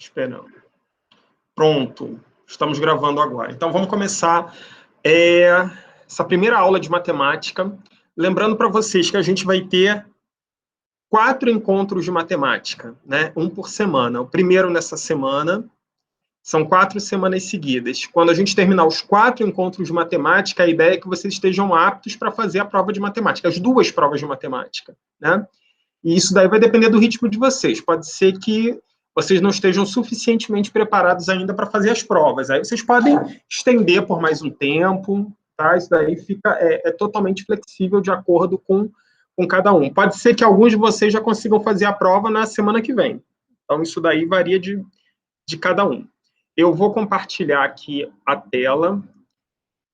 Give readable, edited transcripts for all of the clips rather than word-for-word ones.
Esperando. Pronto, estamos gravando agora. Então, vamos começar essa primeira aula de matemática. Lembrando para vocês que a gente vai ter 4 encontros de matemática, né? Um por semana. O primeiro nessa semana, são 4 semanas seguidas. Quando a gente terminar os 4 encontros de matemática, a ideia é que vocês estejam aptos para fazer a prova de matemática, as 2 provas de matemática, né? E isso daí vai depender do ritmo de vocês. Pode ser que vocês não estejam suficientemente preparados ainda para fazer as provas. Aí vocês podem estender por mais um tempo, tá? Isso daí fica totalmente flexível de acordo com cada um. Pode ser que alguns de vocês já consigam fazer a prova na semana que vem. Então, isso daí varia de cada um. Eu vou compartilhar aqui a tela.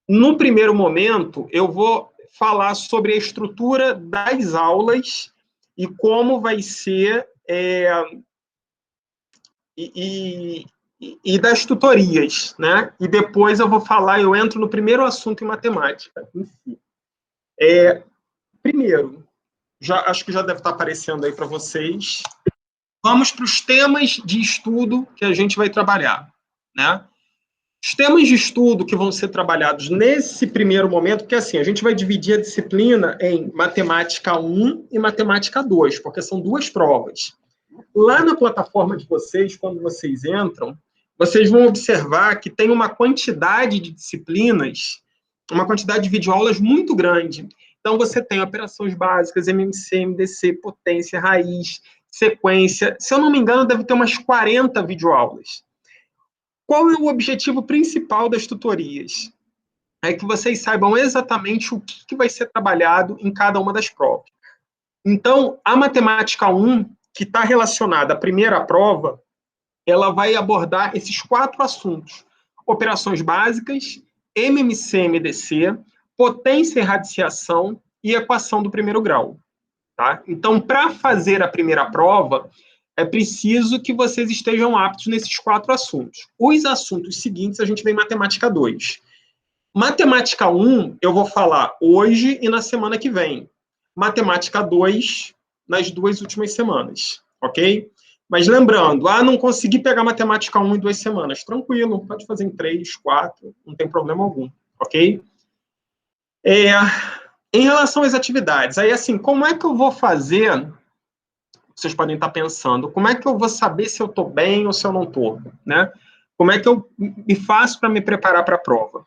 No primeiro momento, eu vou falar sobre a estrutura das aulas e como vai ser e das tutorias, né? E depois eu entro no primeiro assunto em matemática, em si. Primeiro, acho que já deve estar aparecendo aí para vocês. Vamos para os temas de estudo que a gente vai trabalhar, né? Os temas de estudo que vão ser trabalhados nesse primeiro momento, porque assim, a gente vai dividir a disciplina em matemática 1 e matemática 2, porque são 2 provas. Lá na plataforma de vocês, quando vocês entram, vocês vão observar que tem uma quantidade de disciplinas, uma quantidade de videoaulas muito grande. Então, você tem operações básicas, MMC, MDC, potência, raiz, sequência. Se eu não me engano, deve ter umas 40 videoaulas. Qual é o objetivo principal das tutorias? É que vocês saibam exatamente o que vai ser trabalhado em cada uma das provas. Então, a matemática 1, que está relacionada à primeira prova, ela vai abordar esses 4 assuntos: operações básicas, MMC, MDC, potência e radiciação e equação do primeiro grau. Tá? Então, para fazer a primeira prova, é preciso que vocês estejam aptos nesses 4 assuntos. Os assuntos seguintes, a gente vê em matemática 2. Matemática 1, eu vou falar hoje e na semana que vem. Matemática 2, nas 2 últimas semanas, ok? Mas lembrando, não consegui pegar matemática 1 em 2 semanas. Tranquilo, pode fazer em 3, 4, não tem problema algum, ok? Em relação às atividades, aí assim, como é que eu vou fazer? Vocês podem estar pensando, como é que eu vou saber se eu estou bem ou se eu não estou, né? Como é que eu me faço para me preparar para a prova?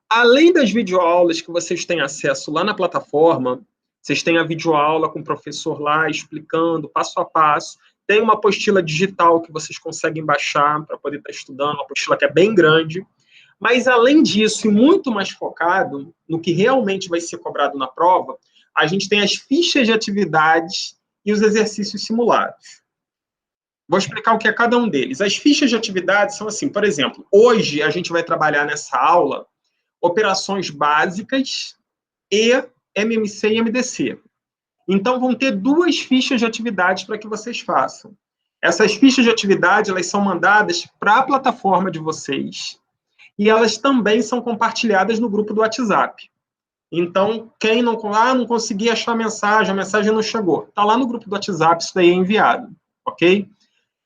Além das videoaulas que vocês têm acesso lá na plataforma, vocês têm a videoaula com o professor lá explicando passo a passo, tem uma apostila digital que vocês conseguem baixar para poder estar estudando, uma apostila que é bem grande, mas além disso, e muito mais focado no que realmente vai ser cobrado na prova, a gente tem as fichas de atividades e os exercícios simulados. Vou explicar o que é cada um deles. As fichas de atividades são assim, por exemplo, hoje a gente vai trabalhar nessa aula operações básicas e MMC e MDC. Então, vão ter 2 fichas de atividades para que vocês façam. Essas fichas de atividade, elas são mandadas para a plataforma de vocês e elas também são compartilhadas no grupo do WhatsApp. Então, quem não conseguia achar a mensagem não chegou. Está lá no grupo do WhatsApp, isso daí é enviado, ok?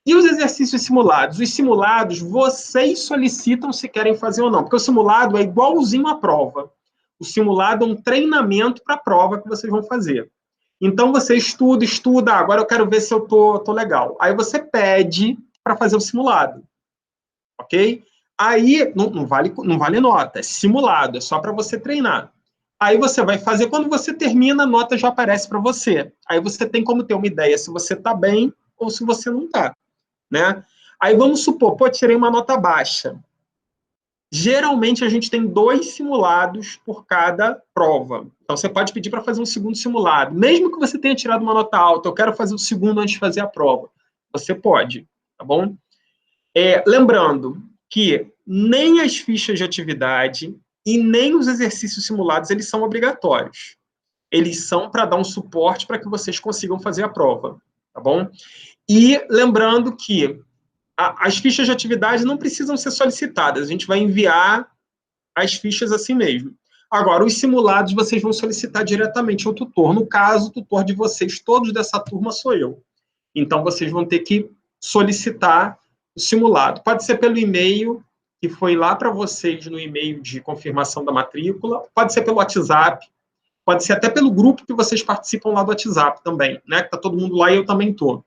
E os exercícios simulados? Os simulados, vocês solicitam se querem fazer ou não, porque o simulado é igualzinho à prova. O simulado é um treinamento para a prova que vocês vão fazer. Então, você estuda, agora eu quero ver se eu tô legal. Aí você pede para fazer o simulado, ok? Aí, não vale nota, é simulado, é só para você treinar. Aí você vai fazer, quando você termina, a nota já aparece para você. Aí você tem como ter uma ideia se você está bem ou se você não está, né? Aí vamos supor, tirei uma nota baixa. Geralmente a gente tem 2 simulados por cada prova. Então você pode pedir para fazer um segundo simulado. Mesmo que você tenha tirado uma nota alta, eu quero fazer o segundo antes de fazer a prova. Você pode, tá bom? Lembrando que nem as fichas de atividade e nem os exercícios simulados, eles são obrigatórios. Eles são para dar um suporte para que vocês consigam fazer a prova, tá bom? E lembrando que as fichas de atividade não precisam ser solicitadas, a gente vai enviar as fichas assim mesmo. Agora, os simulados vocês vão solicitar diretamente ao tutor. No caso, o tutor de vocês, todos dessa turma, sou eu. Então, vocês vão ter que solicitar o simulado. Pode ser pelo e-mail, que foi lá para vocês no e-mail de confirmação da matrícula, pode ser pelo WhatsApp, pode ser até pelo grupo que vocês participam lá do WhatsApp também, né? Que tá todo mundo lá e eu também tô.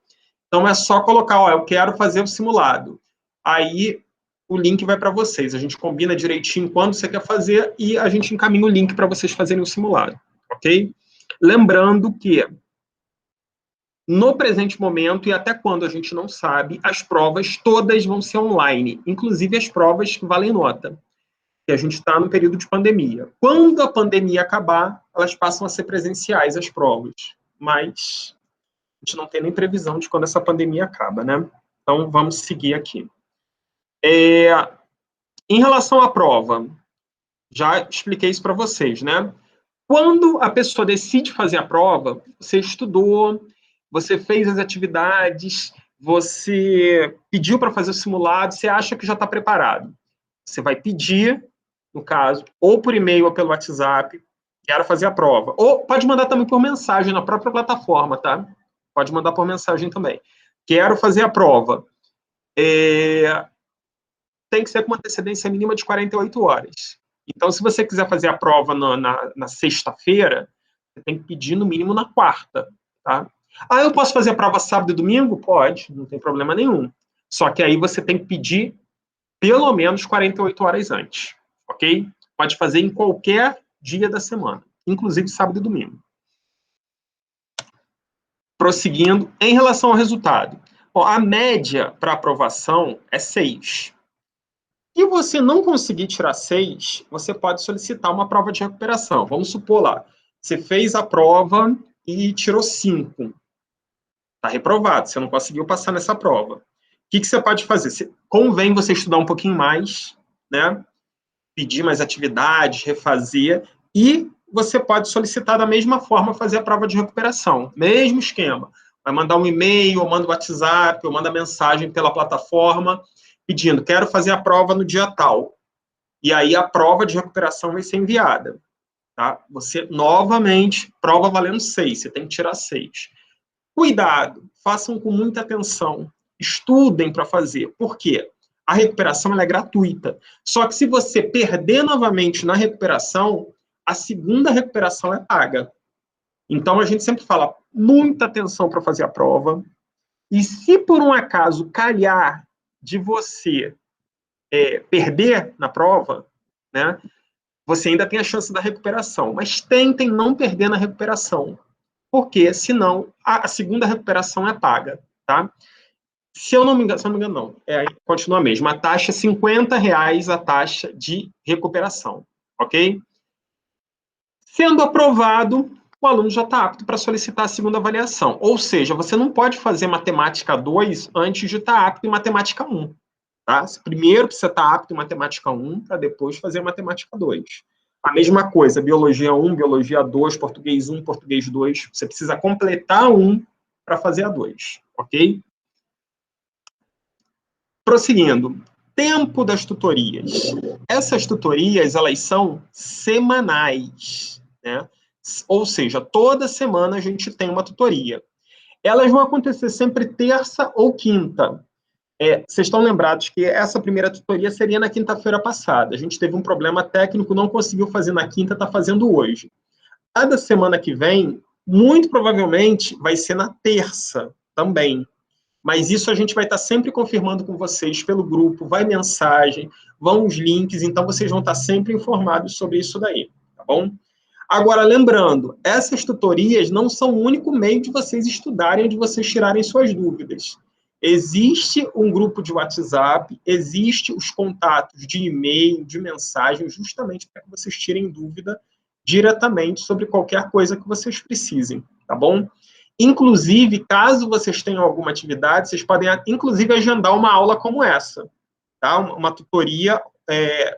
Então é só colocar, ó, eu quero fazer o simulado. Aí o link vai para vocês. A gente combina direitinho quando você quer fazer e a gente encaminha o link para vocês fazerem o simulado, ok? Lembrando que no presente momento, e até quando a gente não sabe, as provas todas vão ser online, inclusive as provas que valem nota, que a gente está no período de pandemia. Quando a pandemia acabar, elas passam a ser presenciais, as provas, mas a gente não tem nem previsão de quando essa pandemia acaba, né? Então, vamos seguir aqui. Em relação à prova, já expliquei isso para vocês, né? Quando a pessoa decide fazer a prova, você estudou, você fez as atividades, você pediu para fazer o simulado, você acha que já está preparado. Você vai pedir, no caso, ou por e-mail ou pelo WhatsApp, quero fazer a prova. Ou pode mandar também por mensagem na própria plataforma, tá? Pode mandar por mensagem também. Quero fazer a prova. Tem que ser com uma antecedência mínima de 48 horas. Então, se você quiser fazer a prova na sexta-feira, você tem que pedir no mínimo na quarta, tá? Ah, eu posso fazer a prova sábado e domingo? Pode, não tem problema nenhum. Só que aí você tem que pedir pelo menos 48 horas antes, ok? Pode fazer em qualquer dia da semana, inclusive sábado e domingo. Prosseguindo, em relação ao resultado. Bom, a média para aprovação é 6. Se você não conseguir tirar 6, você pode solicitar uma prova de recuperação. Vamos supor lá, você fez a prova e tirou 5. Está reprovado, você não conseguiu passar nessa prova. O que você pode fazer? Convém você estudar um pouquinho mais, né? Pedir mais atividades, refazer, e você pode solicitar da mesma forma fazer a prova de recuperação. Mesmo esquema. Vai mandar um e-mail, ou manda um WhatsApp, ou manda mensagem pela plataforma, pedindo, quero fazer a prova no dia tal. E aí a prova de recuperação vai ser enviada. Tá? Você, novamente, prova valendo 6, você tem que tirar 6. Cuidado, façam com muita atenção, estudem para fazer. Por quê? A recuperação ela é gratuita. Só que se você perder novamente na recuperação, a segunda recuperação é paga. Então a gente sempre fala, muita atenção para fazer a prova. E se por um acaso calhar de você perder na prova, né, você ainda tem a chance da recuperação. Mas tentem não perder na recuperação, porque senão a segunda recuperação é paga, tá? Se eu não me engano, não. Continua a mesma. A taxa é R$50 a taxa de recuperação, ok? Sendo aprovado, o aluno já está apto para solicitar a segunda avaliação. Ou seja, você não pode fazer matemática 2 antes de estar apto em matemática 1. Tá? Primeiro precisa estar apto em matemática 1, para depois fazer matemática 2. A mesma coisa, biologia 1, biologia 2, português 1, português 2. Você precisa completar 1 para fazer a 2, ok? Prosseguindo, tempo das tutorias. Essas tutorias, elas são semanais, né? Ou seja, toda semana a gente tem uma tutoria. Elas vão acontecer sempre terça ou quinta. Vocês estão lembrados que essa primeira tutoria seria na quinta-feira passada. A gente teve um problema técnico, não conseguiu fazer na quinta, está fazendo hoje. Cada semana que vem, muito provavelmente, vai ser na terça também. Mas isso a gente vai estar sempre confirmando com vocês pelo grupo, vai mensagem, vão os links, então vocês vão estar sempre informados sobre isso daí, tá bom? Agora, lembrando, essas tutorias não são o único meio de vocês estudarem, de vocês tirarem suas dúvidas. Existe um grupo de WhatsApp, existe os contatos de e-mail, de mensagem, justamente para que vocês tirem dúvida diretamente sobre qualquer coisa que vocês precisem, tá bom? Inclusive, caso vocês tenham alguma atividade, vocês podem, inclusive, agendar uma aula como essa, tá? Uma tutoria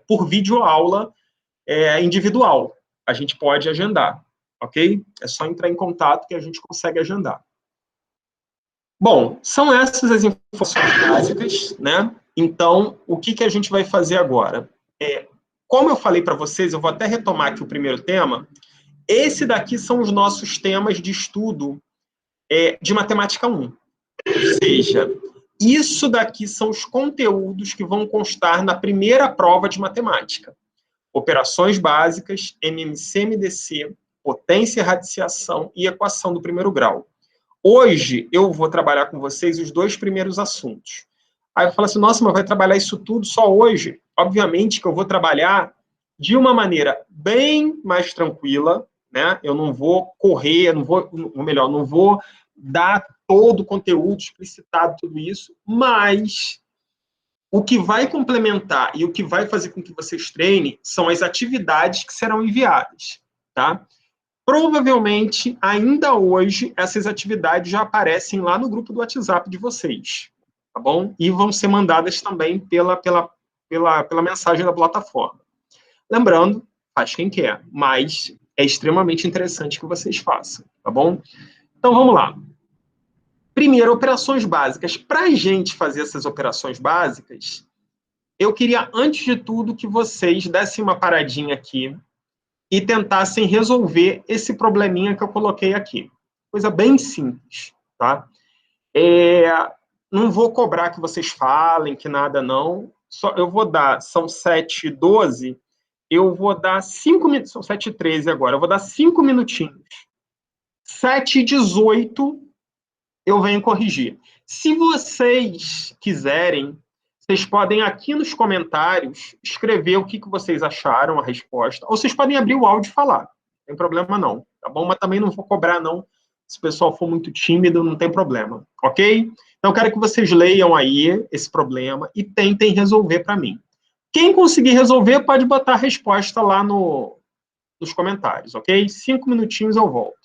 por videoaula individual. A gente pode agendar, ok? É só entrar em contato que a gente consegue agendar. Bom, são essas as informações básicas, né? Então, o que a gente vai fazer agora? Como eu falei para vocês, eu vou até retomar aqui o primeiro tema. Esse daqui são os nossos temas de estudo de matemática 1. Ou seja, Isso daqui são os conteúdos que vão constar na primeira prova de matemática. Operações básicas, MMC-MDC, potência e radiciação e equação do primeiro grau. Hoje, eu vou trabalhar com vocês os dois primeiros assuntos. Aí eu falo assim, nossa, mas vai trabalhar isso tudo só hoje? Obviamente que eu vou trabalhar de uma maneira bem mais tranquila, né? Eu não vou correr, ou melhor, não vou dar todo o conteúdo explicitado, tudo isso, mas o que vai complementar e o que vai fazer com que vocês treinem são as atividades que serão enviadas, tá? Provavelmente, ainda hoje, essas atividades já aparecem lá no grupo do WhatsApp de vocês, tá bom? E vão ser mandadas também pela mensagem da plataforma. Lembrando, faz quem quer, mas é extremamente interessante que vocês façam, tá bom? Então, vamos lá. Primeiro, operações básicas. Para a gente fazer essas operações básicas, eu queria, antes de tudo, que vocês dessem uma paradinha aqui e tentassem resolver esse probleminha que eu coloquei aqui. Coisa bem simples, tá? Não vou cobrar que vocês falem, que nada não. Só, eu vou dar, são 7h12, eu vou dar 5 minutos, são 7h13 agora, eu vou dar 5 minutinhos. 7h18, eu venho corrigir. Se vocês quiserem, vocês podem aqui nos comentários escrever o que vocês acharam, a resposta, ou vocês podem abrir o áudio e falar, não tem problema não, tá bom? Mas também não vou cobrar não, se o pessoal for muito tímido, não tem problema, ok? Então, eu quero que vocês leiam aí esse problema e tentem resolver para mim. Quem conseguir resolver, pode botar a resposta lá nos comentários, ok? 5 minutinhos eu volto.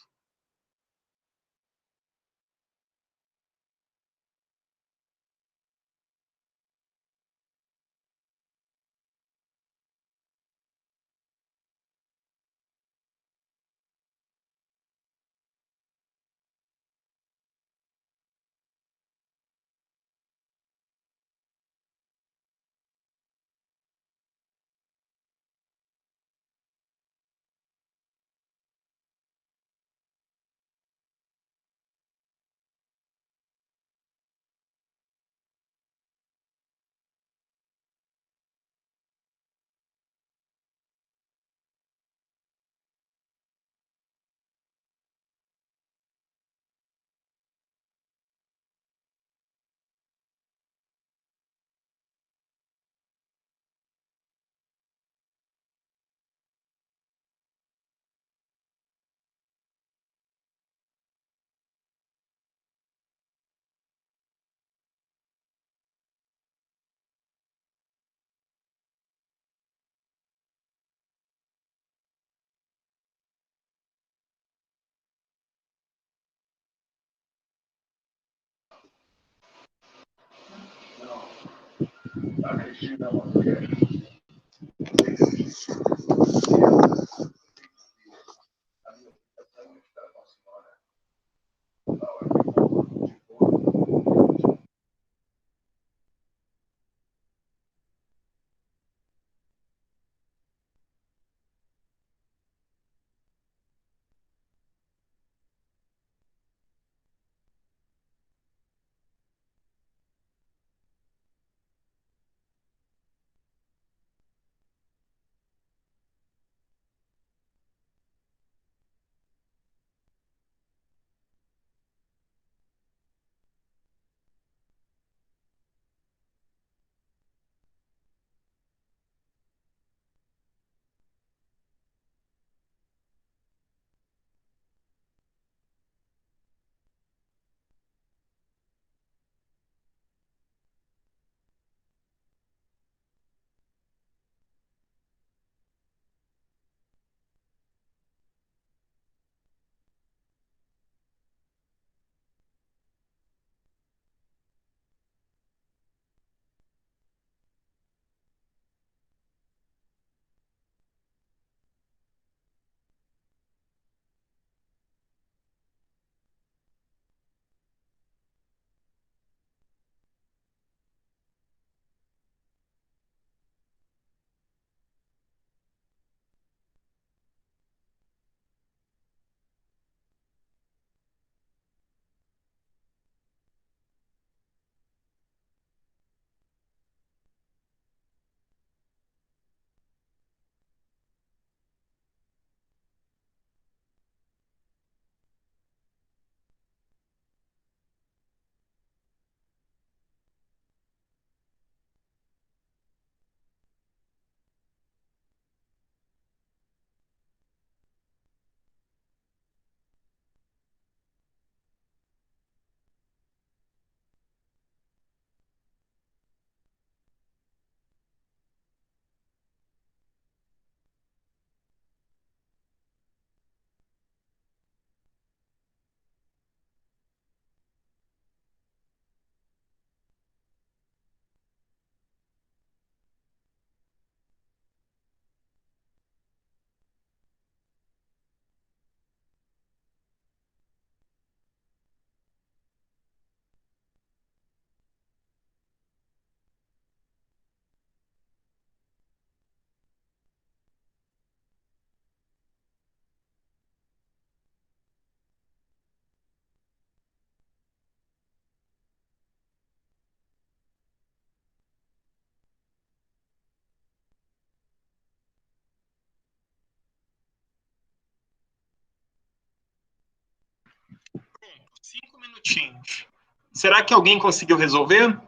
5 minutinhos. Será que alguém conseguiu resolver?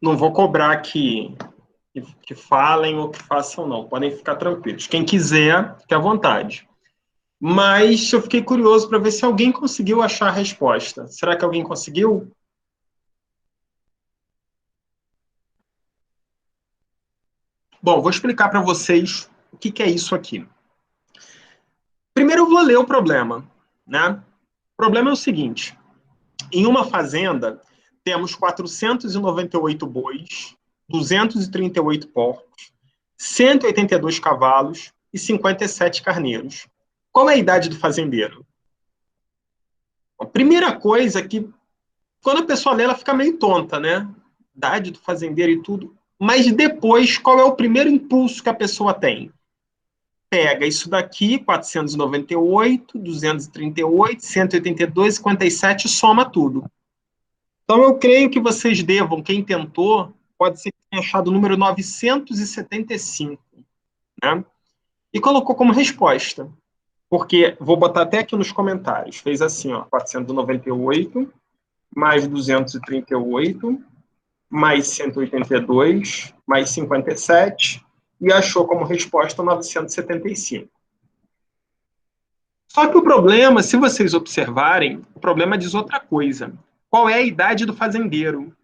Não vou cobrar que falem ou que façam, não. Podem ficar tranquilos. Quem quiser, fique à vontade. Mas eu fiquei curioso para ver se alguém conseguiu achar a resposta. Será que alguém conseguiu? Bom, vou explicar para vocês o que é isso aqui. Primeiro eu vou ler o problema, né? O problema é o seguinte: em uma fazenda temos 498 bois, 238 porcos, 182 cavalos e 57 carneiros. Qual é a idade do fazendeiro? A primeira coisa é que, quando a pessoa lê, ela fica meio tonta, né? Idade do fazendeiro e tudo. Mas depois, qual é o primeiro impulso que a pessoa tem? Pega isso daqui, 498, 238, 182, 57, soma tudo. Então, eu creio que vocês devam, quem tentou, pode ser que tenha achado o número 975, né? E colocou como resposta. Porque, vou botar até aqui nos comentários, fez assim, ó, 498, mais 238, mais 182, mais 57, e achou como resposta 975. Só que o problema, se vocês observarem, o problema diz outra coisa. Qual é a idade do fazendeiro?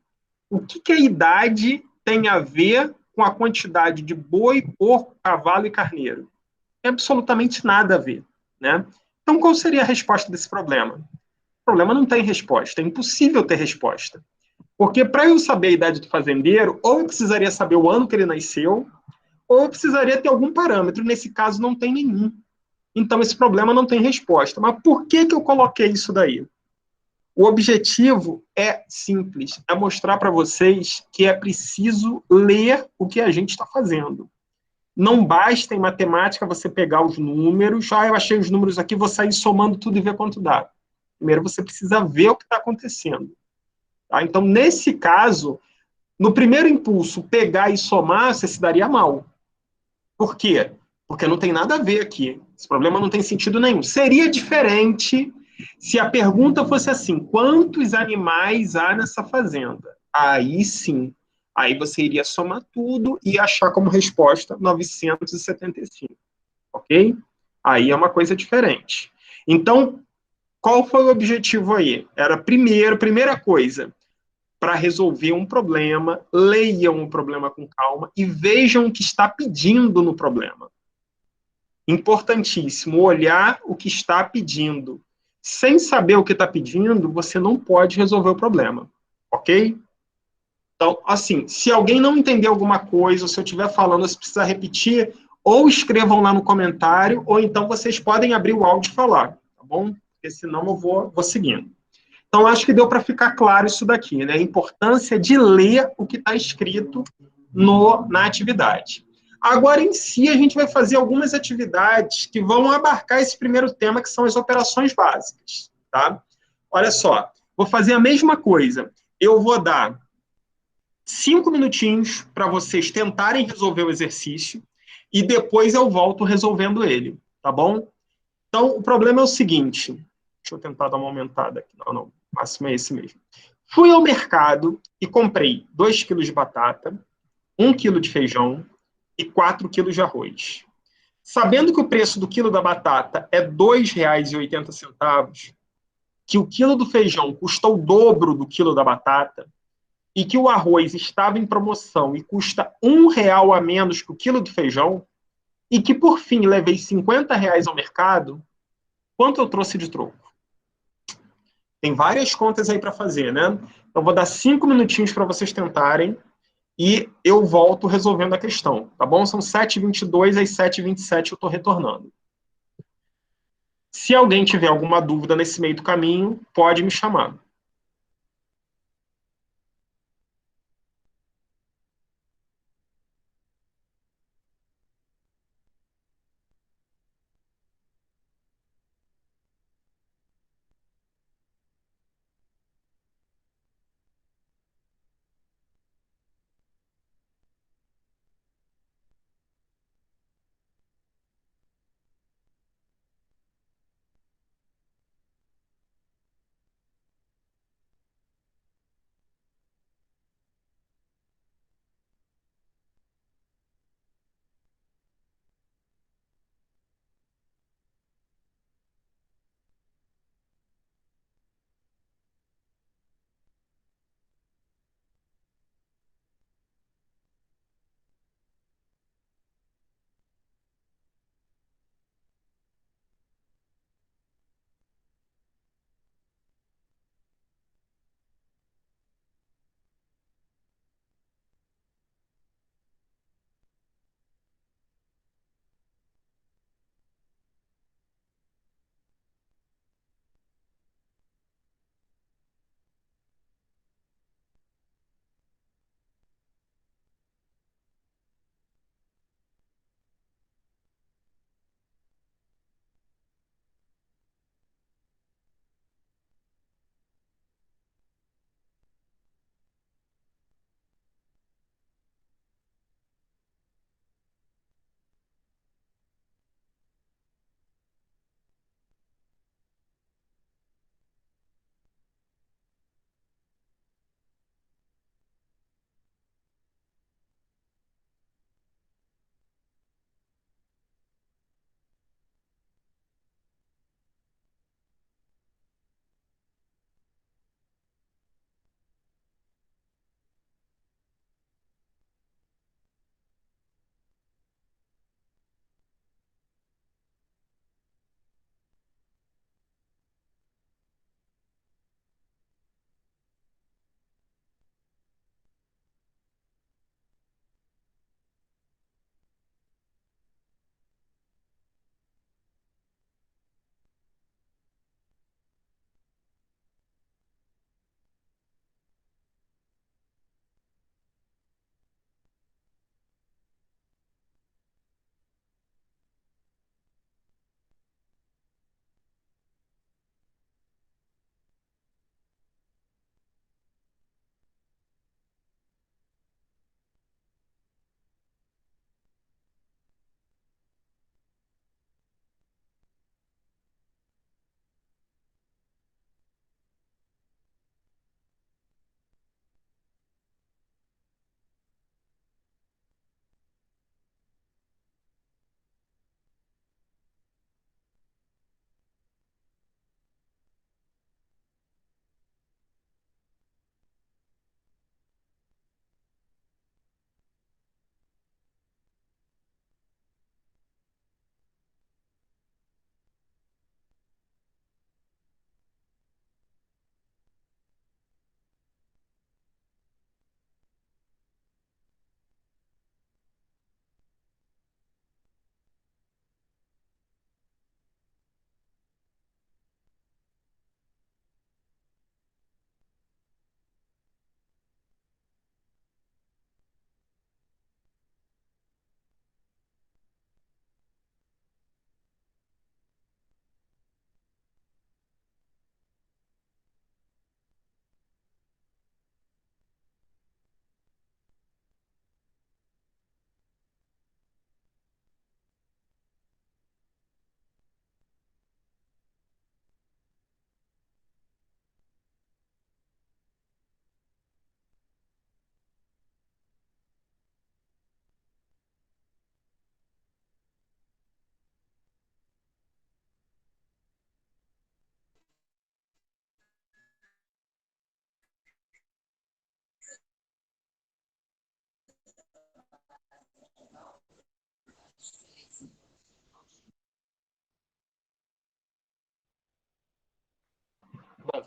O que a idade tem a ver com a quantidade de boi, porco, cavalo e carneiro? Tem absolutamente nada a ver, né? Então, qual seria a resposta desse problema? O problema não tem resposta, é impossível ter resposta. Porque para eu saber a idade do fazendeiro, ou eu precisaria saber o ano que ele nasceu, ou eu precisaria ter algum parâmetro. Nesse caso, não tem nenhum. Então, esse problema não tem resposta. Mas por que eu coloquei isso daí? O objetivo é simples, é mostrar para vocês que é preciso ler o que a gente está fazendo. Não basta em matemática você pegar os números, eu achei os números aqui, vou sair somando tudo e ver quanto dá. Primeiro você precisa ver o que está acontecendo. Tá? Então, nesse caso, no primeiro impulso, pegar e somar, você se daria mal. Por quê? Porque não tem nada a ver aqui. Esse problema não tem sentido nenhum. Seria diferente se a pergunta fosse assim: quantos animais há nessa fazenda? Aí sim. Aí você iria somar tudo e achar como resposta 975. Ok? Aí é uma coisa diferente. Então, qual foi o objetivo aí? Era primeira coisa, para resolver um problema, leiam o problema com calma e vejam o que está pedindo no problema. Importantíssimo, olhar o que está pedindo. Sem saber o que está pedindo, você não pode resolver o problema, ok? Então, assim, se alguém não entender alguma coisa, ou se eu estiver falando, se precisar repetir, ou escrevam lá no comentário, ou então vocês podem abrir o áudio e falar, tá bom? Porque senão eu vou seguindo. Então, acho que deu para ficar claro isso daqui, né? A importância de ler o que está escrito na atividade. Agora, em si, a gente vai fazer algumas atividades que vão abarcar esse primeiro tema, que são as operações básicas, tá? Olha só, vou fazer a mesma coisa. Eu vou dar 5 minutinhos para vocês tentarem resolver o exercício e depois eu volto resolvendo ele, tá bom? Então, o problema é o seguinte. Deixa eu tentar dar uma aumentada aqui. Não, o máximo é esse mesmo. Fui ao mercado e comprei 2 quilos de batata, 1 quilo de feijão e 4 quilos de arroz. Sabendo que o preço do quilo da batata é R$ 2,80, que o quilo do feijão custa o dobro do quilo da batata e que o arroz estava em promoção e custa R$ 1 a menos que o quilo do feijão, e que, por fim, levei R$ 50 ao mercado, quanto eu trouxe de troco? Tem várias contas aí para fazer, né? Então, vou dar 5 minutinhos para vocês tentarem e eu volto resolvendo a questão, tá bom? São 7h22, às 7h27 eu estou retornando. Se alguém tiver alguma dúvida nesse meio do caminho, pode me chamar.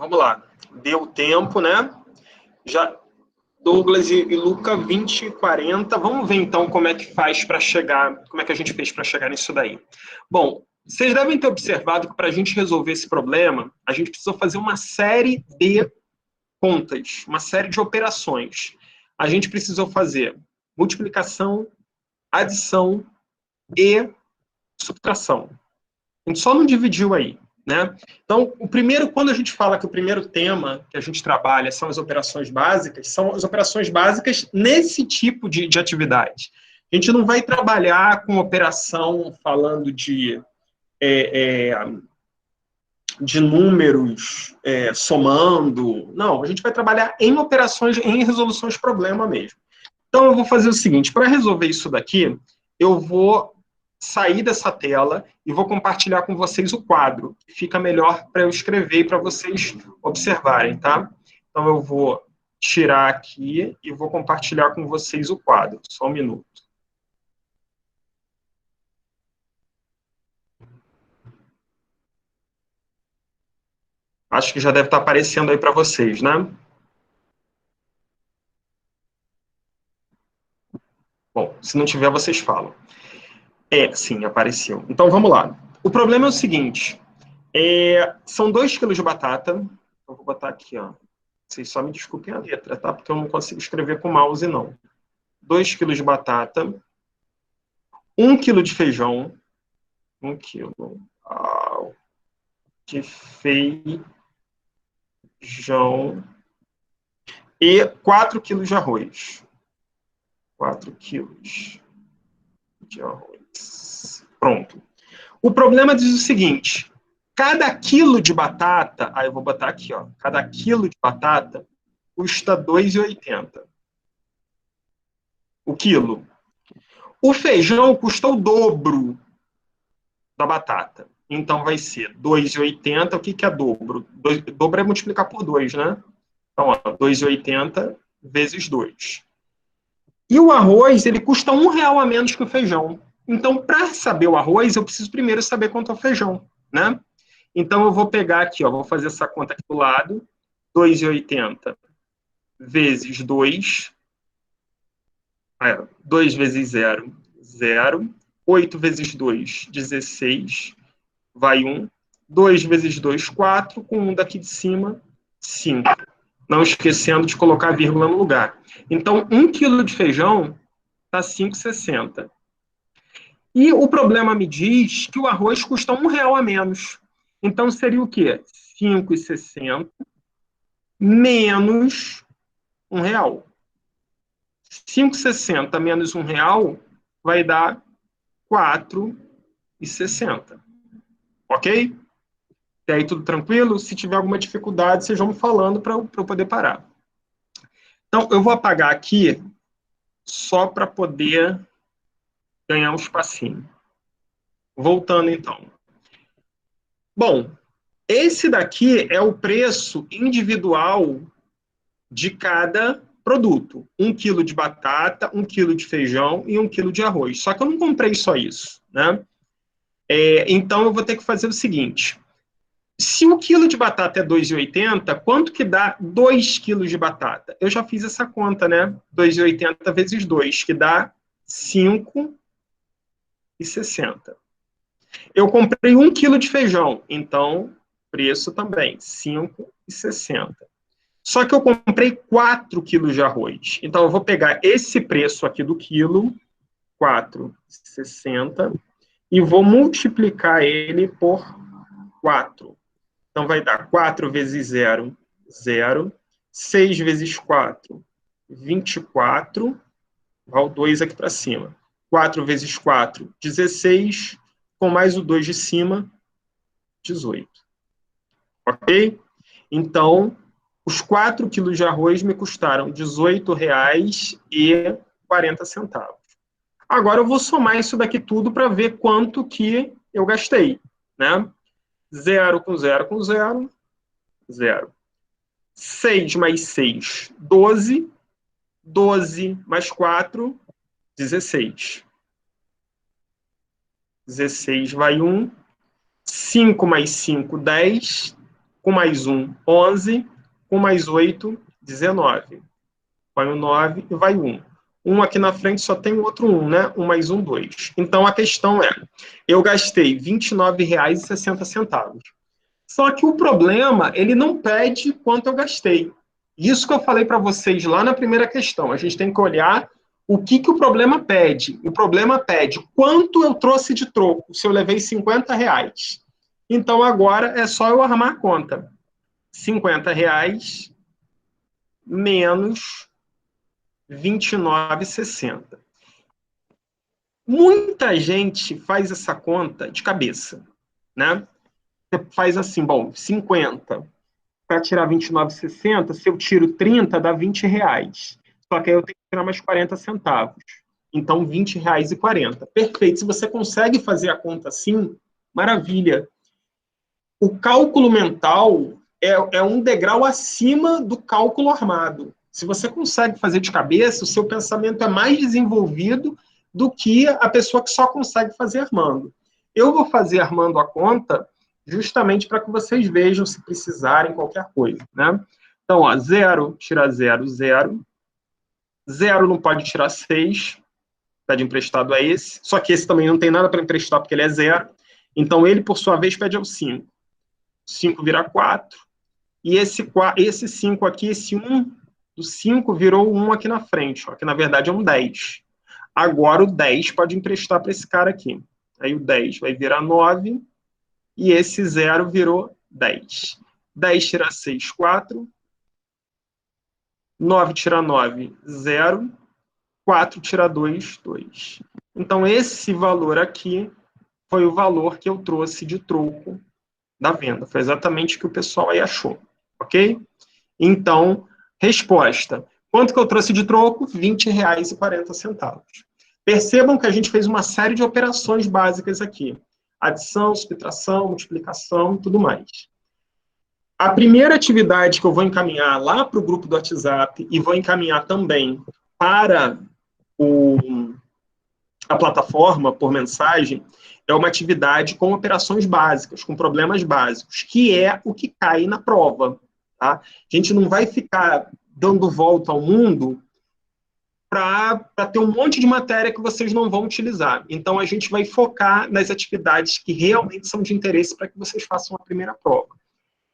vamos lá. Deu tempo, né? Já Douglas e Luca, 20 e 40. Vamos ver, então, como é que faz para chegar, como é que a gente fez para chegar nisso daí. Bom, vocês devem ter observado que para a gente resolver esse problema, a gente precisou fazer uma série de contas, uma série de operações. A gente precisou fazer multiplicação, adição e subtração. A gente só não dividiu aí, né? Então, o primeiro, quando a gente fala que o primeiro tema que a gente trabalha são as operações básicas, são as operações básicas nesse tipo de atividade. A gente não vai trabalhar com operação falando de números somando. Não, a gente vai trabalhar em operações, em resoluções de problema mesmo. Então, eu vou fazer o seguinte, para resolver isso daqui, eu vou sair dessa tela e vou compartilhar com vocês o quadro, que fica melhor para eu escrever e para vocês observarem, tá? Então, eu vou tirar aqui e vou compartilhar com vocês o quadro. Só um minuto. Acho que já deve estar aparecendo aí para vocês, né? Bom, se não tiver, vocês falam. Sim, apareceu. Então, vamos lá. O problema é o seguinte, são 2 quilos de batata, eu vou botar aqui, ó. Vocês só me desculpem a letra, tá? Porque eu não consigo escrever com mouse, não. 2 quilos de batata, 1 quilo de feijão, 1 quilo de feijão e 4 quilos de arroz. 4 quilos de arroz. Pronto. O problema diz o seguinte, cada quilo de batata, aí eu vou botar aqui, ó, cada quilo de batata custa R$ 2,80. O quilo. O feijão custa o dobro da batata. Então, vai ser R$ 2,80. O que é dobro? Dobro é multiplicar por 2, né? Então, ó, 2,80 vezes 2. E o arroz, ele custa R$ 1 a menos que o feijão. Então, para saber o arroz, eu preciso primeiro saber quanto é o feijão, né? Então, eu vou pegar aqui, ó, vou fazer essa conta aqui do lado. 2,80 vezes 2. 2 vezes 0, 0. 8 vezes 2, 16. Vai 1. 2 vezes 2, 4. Com 1 daqui de cima, 5. Não esquecendo de colocar a vírgula no lugar. Então, 1 quilo de feijão está 5,60. E o problema me diz que o arroz custa R$ 1 a menos. Então, seria o quê? 5,60 menos R$ 1. 5,60 menos R$ 1 vai dar 4,60. Ok? E aí, tudo tranquilo? Se tiver alguma dificuldade, vocês vão me falando para eu poder parar. Então, eu vou apagar aqui só para poder ganhar um espacinho. Voltando, então. Bom, esse daqui é o preço individual de cada produto. 1 quilo de batata, 1 quilo de feijão e 1 quilo de arroz. Só que eu não comprei só isso, né? Então, eu vou ter que fazer o seguinte. Se 1 quilo de batata é 2,80, quanto que dá 2 quilos de batata? Eu já fiz essa conta, né? 2,80 vezes 2, que dá 5,60. Eu comprei 1 quilo de feijão, então, preço também, 5,60. Só que eu comprei 4 quilos de arroz. Então, eu vou pegar esse preço aqui do quilo, 4,60, e vou multiplicar ele por 4. Então, vai dar 4 vezes 0, 0. 6 vezes 4, 24. Vai o 2 aqui para cima. 4 vezes 4, 16. Com mais o 2 de cima, 18. Ok? Então, os 4 quilos de arroz me custaram R$ 18,40. Agora eu vou somar isso daqui tudo para ver quanto que eu gastei, né? 0 com 0 com 0, 0. 6 mais 6, 12. 12 mais 4, 16. 16 vai 1. 5 mais 5, 10. com mais 1, 11, com mais 8, 19. Vai o 9 e vai 1. 1 aqui na frente só tem o outro 1, né? 1 mais 1, 2. Então, a questão é, eu gastei R$ 29,60. Só que o problema, ele não pede quanto eu gastei. Isso que eu falei para vocês lá na primeira questão. A gente tem que olhar o que o problema pede. O problema pede quanto eu trouxe de troco, se eu levei R$ 50. Então, agora é só eu armar a conta. R$ 50 menos 29,60. Muita gente faz essa conta de cabeça, né? Você faz assim, bom, 50 para tirar 29,60, se eu tiro 30, dá R$ 20. Só que aí eu tenho que tirar mais 40 centavos. Então, R$ 20,40. Perfeito. Se você consegue fazer a conta assim, maravilha. O cálculo mental é um degrau acima do cálculo armado. Se você consegue fazer de cabeça, o seu pensamento é mais desenvolvido do que a pessoa que só consegue fazer armando. Eu vou fazer armando a conta justamente para que vocês vejam se precisarem qualquer coisa, né? Então, ó, 0 tira 0, 0. 0 não pode tirar 6, pede emprestado a esse. Só que esse também não tem nada para emprestar porque ele é 0. Então, ele, por sua vez, pede ao 5. 5 vira 4. E esse 5 aqui, esse 1 do 5 virou 1 aqui na frente, ó, que na verdade é um 10. Agora o 10 pode emprestar para esse cara aqui. Aí o 10 vai virar 9 e esse 0 virou 10. 10 tira 6, 4. 9 tira 9, 0. 4 tira 2, 2. Então esse valor aqui foi o valor que eu trouxe de troco da venda. Foi exatamente o que o pessoal aí achou, ok? Então, resposta. Quanto que eu trouxe de troco? R$ 20,40. Percebam que a gente fez uma série de operações básicas aqui. Adição, subtração, multiplicação, tudo mais. A primeira atividade que eu vou encaminhar lá para o grupo do WhatsApp e vou encaminhar também para a plataforma por mensagem é uma atividade com operações básicas, com problemas básicos, que é o que cai na prova. Tá? A gente não vai ficar dando volta ao mundo para ter um monte de matéria que vocês não vão utilizar. Então, a gente vai focar nas atividades que realmente são de interesse para que vocês façam a primeira prova.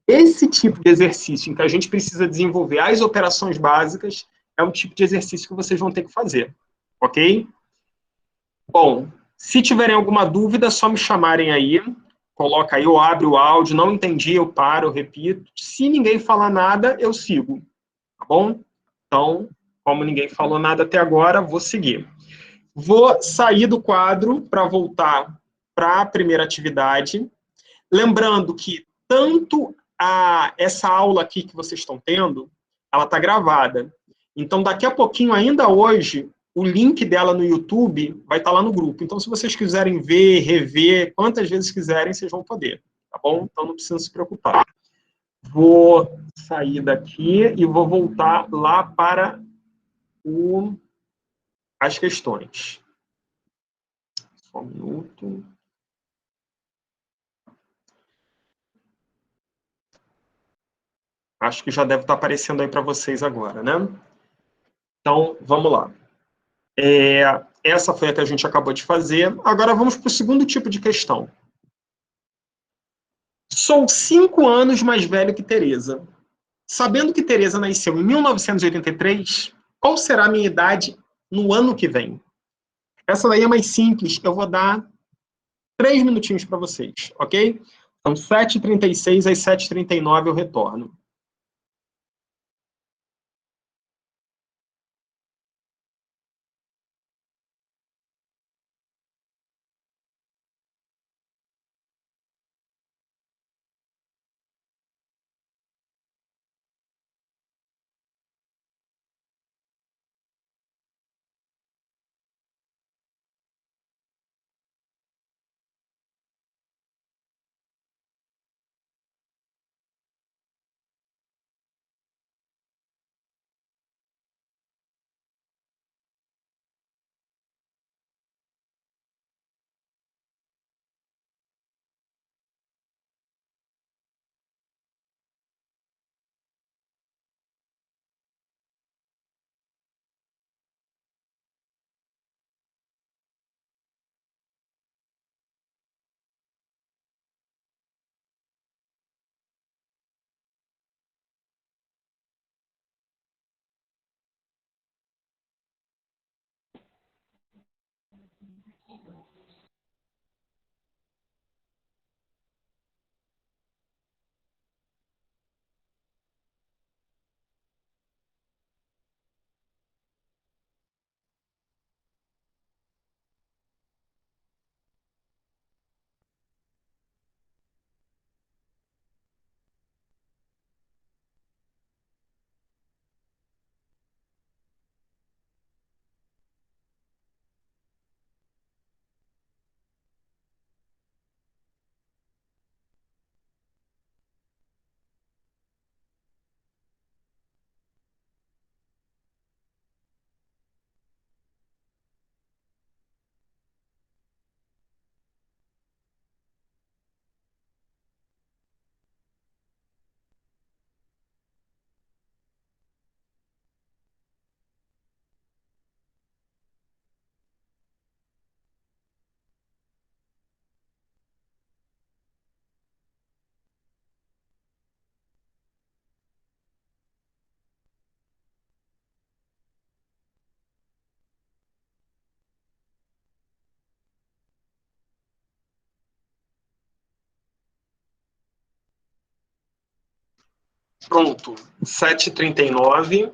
Esse tipo de exercício em que a gente precisa desenvolver as operações básicas é um tipo de exercício que vocês vão ter que fazer, ok? Bom, se tiverem alguma dúvida, é só me chamarem aí, coloca aí, eu abro o áudio, não entendi, eu paro, eu repito. Se ninguém falar nada, eu sigo, tá bom? Então, como ninguém falou nada até agora, vou seguir. Vou sair do quadro para voltar para a primeira atividade. Lembrando que tanto essa aula aqui que vocês estão tendo, ela está gravada. Então, daqui a pouquinho, ainda hoje, o link dela no YouTube vai estar lá no grupo. Então, se vocês quiserem ver, rever, quantas vezes quiserem, vocês vão poder, tá bom? Então, não precisa se preocupar. Vou sair daqui e vou voltar lá para as questões. Só um minuto. Acho que já deve estar aparecendo aí para vocês agora, né? Então, vamos lá. Essa foi a que a gente acabou de fazer. Agora vamos para o segundo tipo de questão. Sou 5 anos mais velho que Tereza. Sabendo que Tereza nasceu em 1983, qual será a minha idade no ano que vem? Essa daí é mais simples, eu vou dar 3 minutinhos para vocês, ok? Então, 7h36 às 7h39 eu retorno. Pronto, 7h39.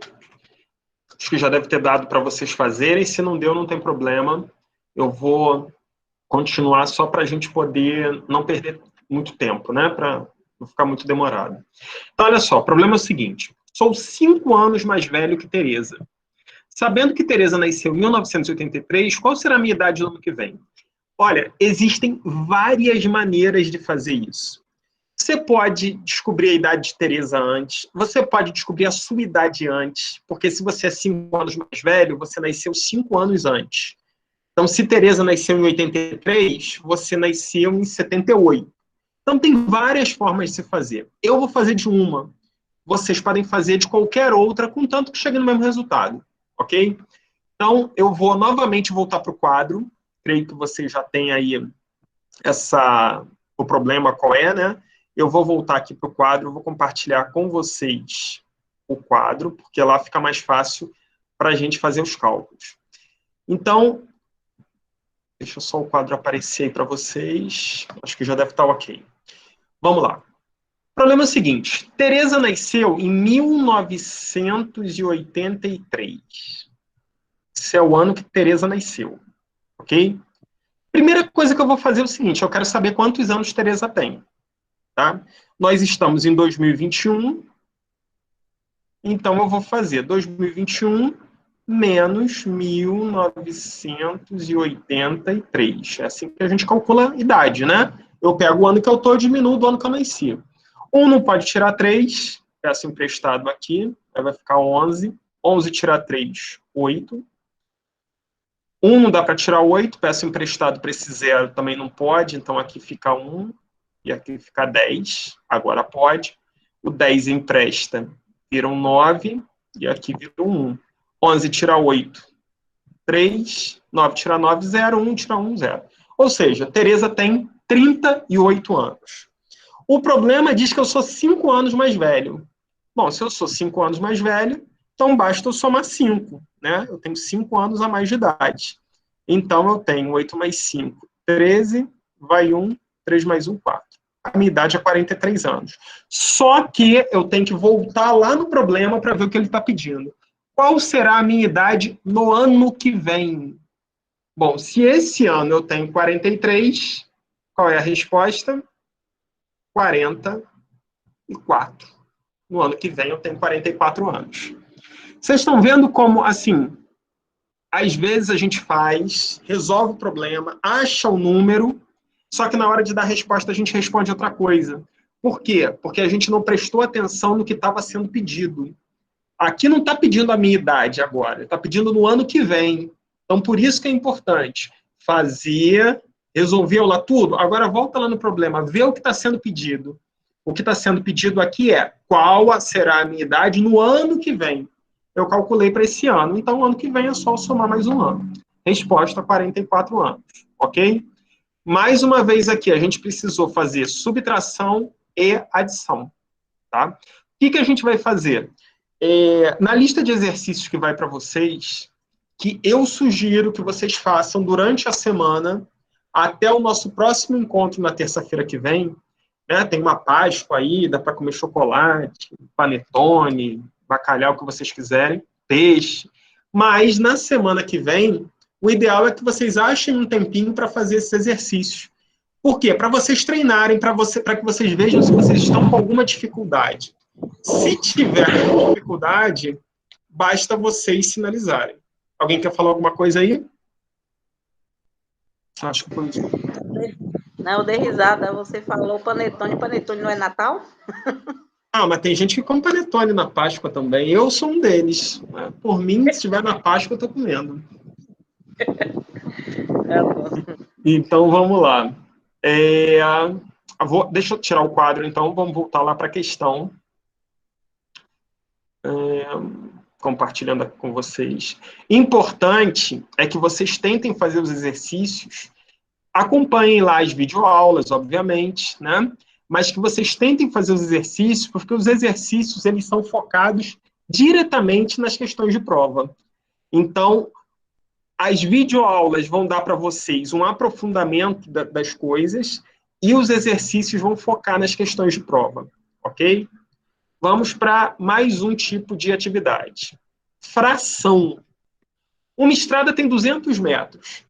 Acho que já deve ter dado para vocês fazerem. Se não deu, não tem problema. Eu vou continuar só para a gente poder não perder muito tempo, né? Para não ficar muito demorado. Então, olha só, o problema é o seguinte. Sou 5 anos mais velho que Tereza. Sabendo que Tereza nasceu em 1983, qual será a minha idade no ano que vem? Olha, existem várias maneiras de fazer isso. Você pode descobrir a idade de Tereza antes, você pode descobrir a sua idade antes, porque se você é 5 anos mais velho, você nasceu 5 anos antes. Então, se Tereza nasceu em 83, você nasceu em 78. Então, tem várias formas de se fazer. Eu vou fazer de uma. Vocês podem fazer de qualquer outra, contanto que chegue no mesmo resultado. Ok? Então, eu vou novamente voltar para o quadro. Creio que você já tem aí o problema qual é, né? Eu vou voltar aqui para o quadro, vou compartilhar com vocês o quadro, porque lá fica mais fácil para a gente fazer os cálculos. Então, deixa só o quadro aparecer aí para vocês. Acho que já deve estar ok. Vamos lá. O problema é o seguinte. Tereza nasceu em 1983. Esse é o ano que Tereza nasceu. Ok? Primeira coisa que eu vou fazer é o seguinte. Eu quero saber quantos anos Tereza tem. Tá? Nós estamos em 2021. Então, eu vou fazer 2021 menos 1983. É assim que a gente calcula a idade, né? Eu pego o ano que eu estou e diminuo do ano que eu nasci. 1 não pode tirar 3, peço emprestado aqui, aí vai ficar 11. 11 tirar 3, 8. 1 não dá para tirar 8, peço emprestado para esse 0, também não pode, então aqui fica 1 e aqui fica 10, agora pode. O 10 empresta, vira um 9 e aqui vira um 1. 11 tira 8, 3, 9 tira 9, 0, 1 tira 1, 0. Ou seja, Tereza tem 38 anos. O problema diz que eu sou 5 anos mais velho. Bom, se eu sou 5 anos mais velho, então basta eu somar 5, né? Eu tenho 5 anos a mais de idade. Então, eu tenho 8 mais 5, 13, vai 1, 3 mais 1, 4. A minha idade é 43 anos. Só que eu tenho que voltar lá no problema para ver o que ele está pedindo. Qual será a minha idade no ano que vem? Bom, se esse ano eu tenho 43, qual é a resposta? 44. No ano que vem eu tenho 44 anos. Vocês estão vendo como, assim, às vezes a gente faz, resolve o problema, acha o número, só que na hora de dar a resposta a gente responde outra coisa. Por quê? Porque a gente não prestou atenção no que estava sendo pedido. Aqui não está pedindo a minha idade agora, está pedindo no ano que vem. Então, por isso que é importante fazer, resolveu lá tudo, agora volta lá no problema, vê o que está sendo pedido. O que está sendo pedido aqui é qual será a minha idade no ano que vem. Eu calculei para esse ano, então o ano que vem é só somar mais um ano. Resposta, 44 anos, ok? Mais uma vez aqui, a gente precisou fazer subtração e adição, tá? O que a gente vai fazer? Na lista de exercícios que vai para vocês, que eu sugiro que vocês façam durante a semana, até o nosso próximo encontro na terça-feira que vem, né? Tem uma Páscoa aí, dá para comer chocolate, panetone, bacalhau, o que vocês quiserem, peixe. Mas na semana que vem, o ideal é que vocês achem um tempinho para fazer esses exercícios. Por quê? Para vocês treinarem, para que vocês vejam se vocês estão com alguma dificuldade. Se tiver dificuldade, basta vocês sinalizarem. Alguém quer falar alguma coisa aí? Acho que foi isso. Não, eu dei risada. Você falou panetone. Panetone não é Natal? Ah, mas tem gente que come panetone na Páscoa também. Eu sou um deles. Por mim, se estiver na Páscoa, eu estou comendo. Então, vamos lá. Deixa eu tirar o quadro, então. Vamos voltar lá para a questão. Compartilhando aqui com vocês. Importante é que vocês tentem fazer os exercícios, acompanhem lá as videoaulas, obviamente, né? Mas que vocês tentem fazer os exercícios, porque os exercícios, eles são focados diretamente nas questões de prova. Então, as videoaulas vão dar para vocês um aprofundamento das coisas e os exercícios vão focar nas questões de prova, ok? Vamos para mais um tipo de atividade. Fração. Uma estrada tem 200 metros.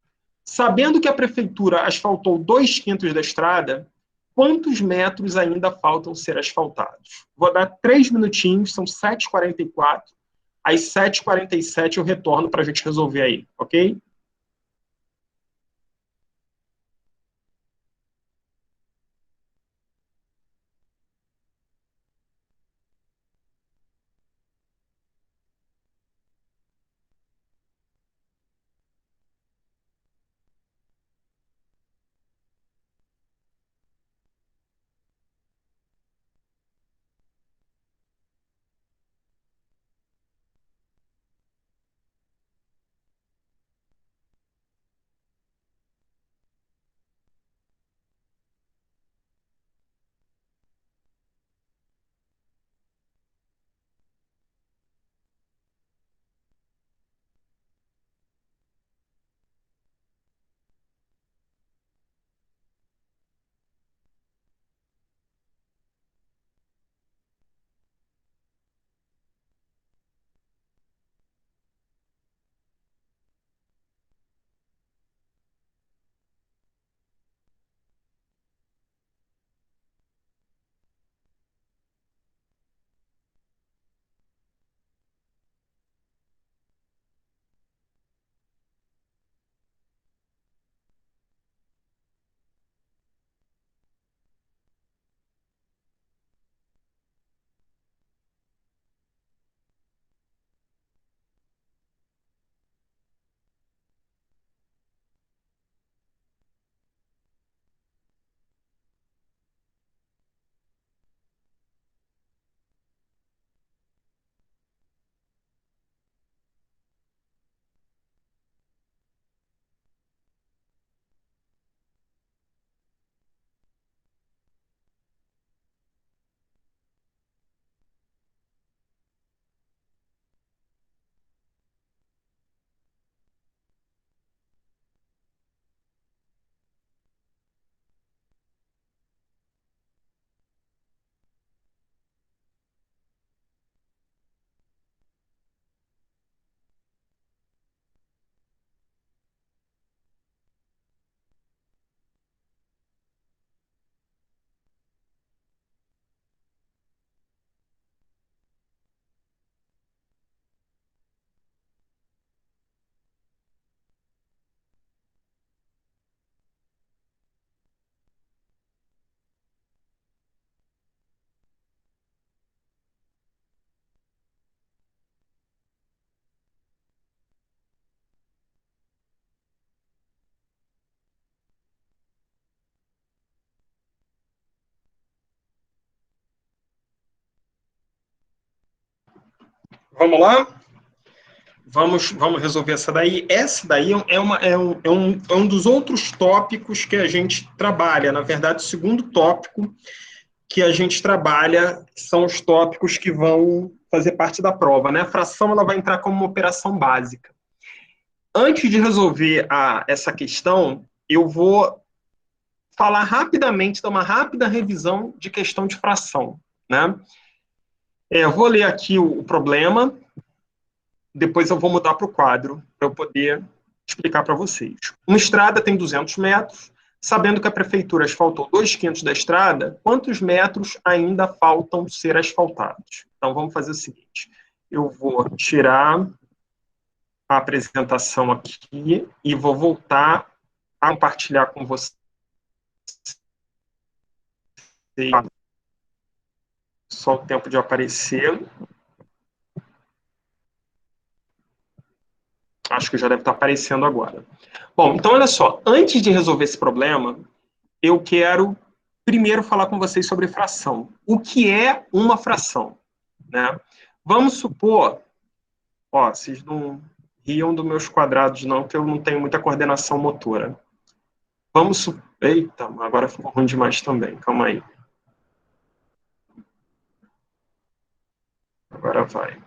Sabendo que a prefeitura asfaltou 2/5 da estrada, quantos metros ainda faltam ser asfaltados? Vou dar 3 minutinhos, são 7h44. Às 7h47 eu retorno para a gente resolver aí, ok? Vamos lá? Vamos resolver essa daí. Essa daí é um dos outros tópicos que a gente trabalha. Na verdade, o segundo tópico que a gente trabalha são os tópicos que vão fazer parte da prova, né? A fração ela vai entrar como uma operação básica. Antes de resolver essa questão, eu vou falar rapidamente, dar uma rápida revisão de questão de fração, né? Eu vou ler aqui o problema, depois eu vou mudar para o quadro, para eu poder explicar para vocês. Uma estrada tem 200 metros, sabendo que a prefeitura asfaltou 2/5 da estrada, quantos metros ainda faltam ser asfaltados? Então, vamos fazer o seguinte, eu vou tirar a apresentação aqui e vou voltar a compartilhar com vocês. Só o tempo de aparecer. Acho que já deve estar aparecendo agora. Bom, então olha só, antes de resolver esse problema, eu quero primeiro falar com vocês sobre fração. O que é uma fração? Né? Vamos supor, vocês não riam dos meus quadrados não, que eu não tenho muita coordenação motora. Vamos supor... Eita, agora ficou ruim demais também, calma aí. Agora vai.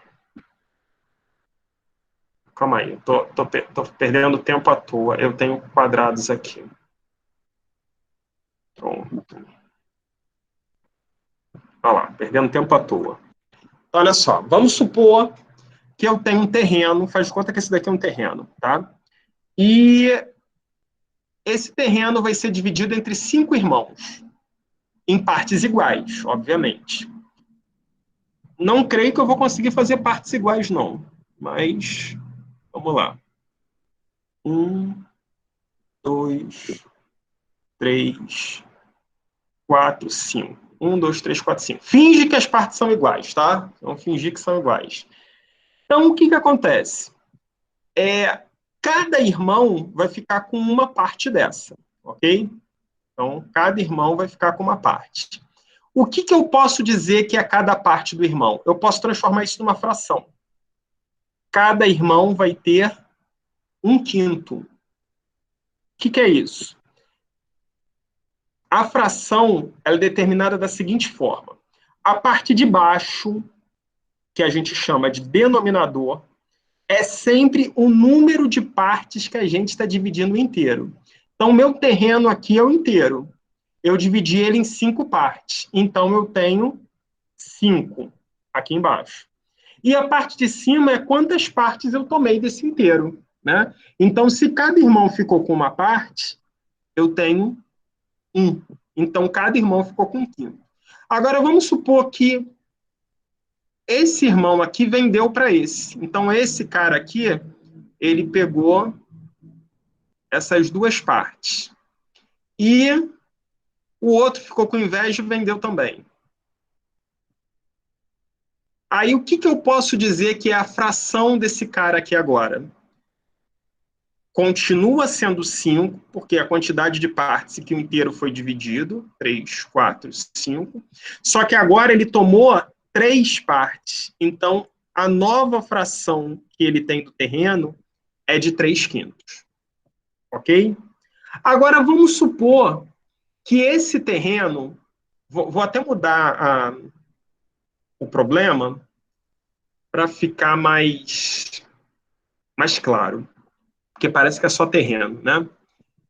Calma aí, tô perdendo tempo à toa. Eu tenho quadrados aqui. Pronto. Olha lá, perdendo tempo à toa. Olha só, vamos supor que eu tenho um terreno, faz de conta que esse daqui é um terreno, tá? E esse terreno vai ser dividido entre 5 irmãos, em partes iguais, obviamente. Não creio que eu vou conseguir fazer partes iguais, não. Mas, vamos lá. 1, 2, 3, 4, 5. 1, 2, 3, 4, 5. Finge que as partes são iguais, tá? Vamos fingir que são iguais. Então, o que acontece? Cada irmão vai ficar com uma parte dessa, ok? Então, cada irmão vai ficar com uma parte. O que eu posso dizer que é cada parte do irmão? Eu posso transformar isso numa fração. Cada irmão vai ter 1/5. O que é isso? A fração ela é determinada da seguinte forma. A parte de baixo, que a gente chama de denominador, é sempre o número de partes que a gente está dividindo inteiro. Então, o meu terreno aqui é o inteiro. Eu dividi ele em 5 partes. Então, eu tenho 5 aqui embaixo. E a parte de cima é quantas partes eu tomei desse inteiro. Né? Então, se cada irmão ficou com uma parte, eu tenho 1. Então, cada irmão ficou com 1/5. Agora, vamos supor que esse irmão aqui vendeu para esse. Então, esse cara aqui, ele pegou essas 2 partes. E o outro ficou com inveja e vendeu também. Aí, o que eu posso dizer que é a fração desse cara aqui agora? Continua sendo 5, porque a quantidade de partes que o inteiro foi dividido, 3, 4, 5. Só que agora ele tomou 3 partes. Então, a nova fração que ele tem do terreno é de 3/5. Ok? Agora, vamos supor que esse terreno... Vou até mudar o problema para ficar mais claro. Porque parece que é só terreno, né?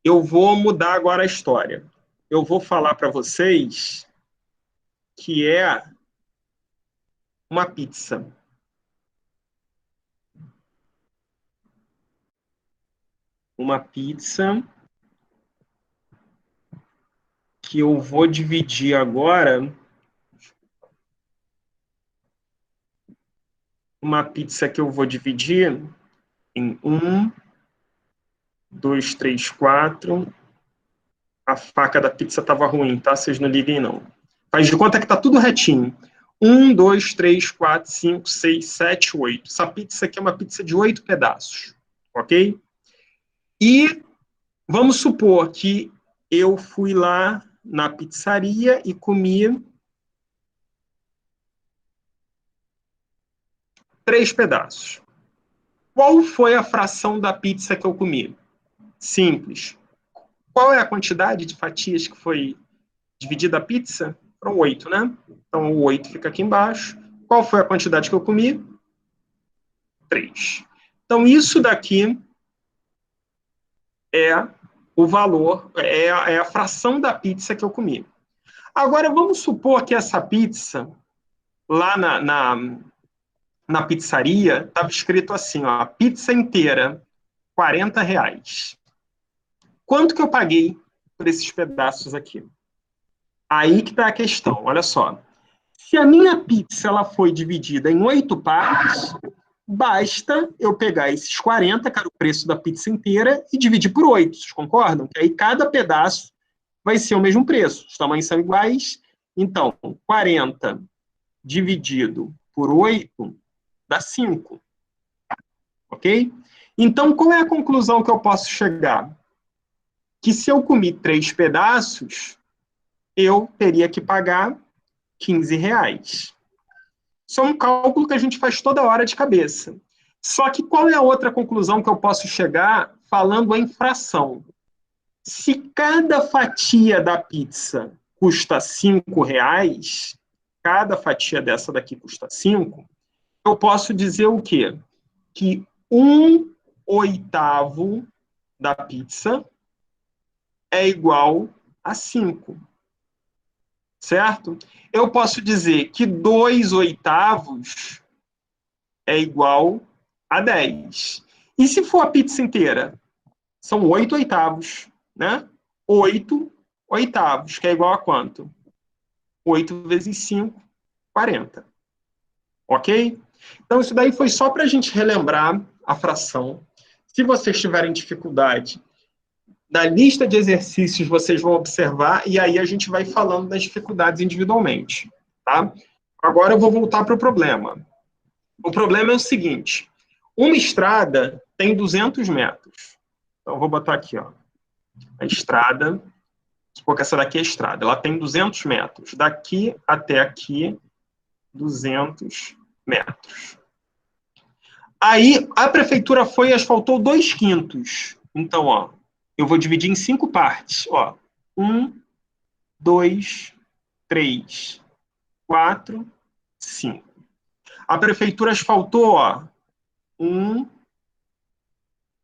Eu vou mudar agora a história. Eu vou falar para vocês que é uma pizza. Uma pizza que eu vou dividir agora. Uma pizza que eu vou dividir em 1, 2, 3, 4. A faca da pizza estava ruim, tá? Vocês não liguem, não. Faz de conta que tá tudo retinho. 1, 2, 3, 4, 5, 6, 7, 8. Essa pizza aqui é uma pizza de 8 pedaços, ok? E vamos supor que eu fui lá na pizzaria e comi 3 pedaços. Qual foi a fração da pizza que eu comi? Simples. Qual é a quantidade de fatias que foi dividida a pizza? Foram 8, né? Então, o 8 fica aqui embaixo. Qual foi a quantidade que eu comi? 3. Então, isso daqui é o valor, é a fração da pizza que eu comi. Agora, vamos supor que essa pizza, lá na pizzaria, estava escrito assim, ó, pizza inteira, R$ 40. Quanto que eu paguei por esses pedaços aqui? Aí que está a questão, olha só. Se a minha pizza ela foi dividida em 8 partes, basta eu pegar esses 40, que era o preço da pizza inteira, e dividir por 8, vocês concordam? Que aí cada pedaço vai ser o mesmo preço, os tamanhos são iguais. Então, 40 dividido por 8 dá 5, ok? Então, qual é a conclusão que eu posso chegar? Que se eu comi 3 pedaços, eu teria que pagar R$ 15. Isso é um cálculo que a gente faz toda hora de cabeça. Só que qual é a outra conclusão que eu posso chegar falando em fração? Se cada fatia da pizza custa R$ 5, cada fatia dessa daqui custa 5, eu posso dizer o quê? Que 1/8 da pizza é igual a 5, certo? Eu posso dizer que 2/8 é igual a 10. E se for a pizza inteira? São 8/8, né? 8/8, que é igual a quanto? 8 vezes 5, 40. Ok? Então, isso daí foi só para a gente relembrar a fração. Se vocês tiverem dificuldade, na lista de exercícios vocês vão observar e aí a gente vai falando das dificuldades individualmente. Tá? Agora eu vou voltar para o problema. O problema é o seguinte: uma estrada tem 200 metros. Então, eu vou botar aqui, ó. A estrada, supor que essa daqui é a estrada, ela tem 200 metros. Daqui até aqui, 200 metros. Aí, a prefeitura foi e asfaltou 2/5. Então, ó, eu vou dividir em 5 partes. Ó. 1, 2, 3, 4, 5. A prefeitura asfaltou, ó, 1,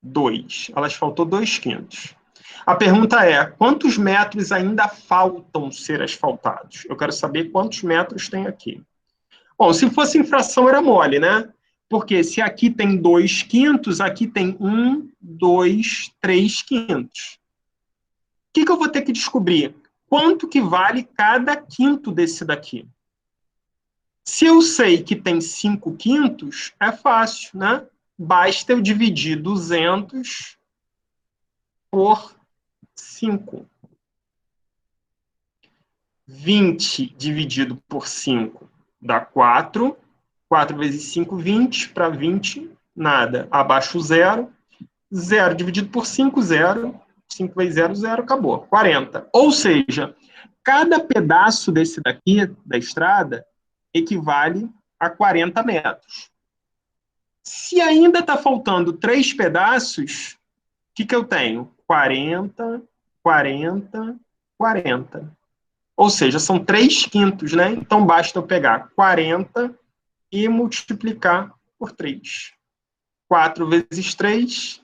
2. Ela asfaltou 2/5. A pergunta é: quantos metros ainda faltam ser asfaltados? Eu quero saber quantos metros tem aqui. Bom, se fosse em fração era mole, né? Porque se aqui tem 2/5, aqui tem 1, 2, 3/5. O que eu vou ter que descobrir? Quanto que vale cada quinto desse daqui? Se eu sei que tem 5/5, é fácil, né? Basta eu dividir 200 por 5. 20 dividido por 5 dá 4. 4 vezes 5, 20. Para 20, nada. Abaixo zero. 0 dividido por 5, 0. 5 vezes 0, 0. Acabou. 40. Ou seja, cada pedaço desse daqui, da estrada, equivale a 40 metros. Se ainda está faltando 3 pedaços, o que eu tenho? 40, 40, 40. Ou seja, são 3/5, né? Então, basta eu pegar 40 e multiplicar por 3. 4 vezes 3,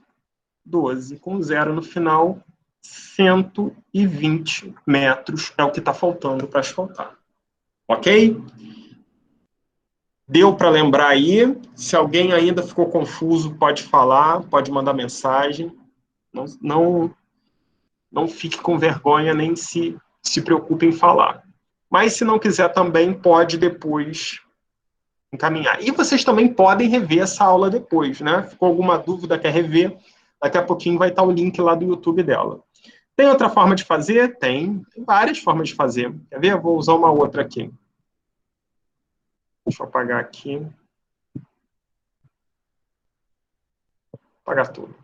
12. Com zero no final, 120 metros é o que está faltando para asfaltar. Ok? Deu para lembrar aí? Se alguém ainda ficou confuso, pode falar, pode mandar mensagem. Não fique com vergonha, nem se preocupe em falar. Mas se não quiser também, pode depois encaminhar. E vocês também podem rever essa aula depois, né? Ficou alguma dúvida, quer rever? Daqui a pouquinho vai estar o link lá do YouTube dela. Tem outra forma de fazer? Tem várias formas de fazer. Quer ver? Eu vou usar uma outra aqui. Deixa eu apagar aqui. Apagar tudo.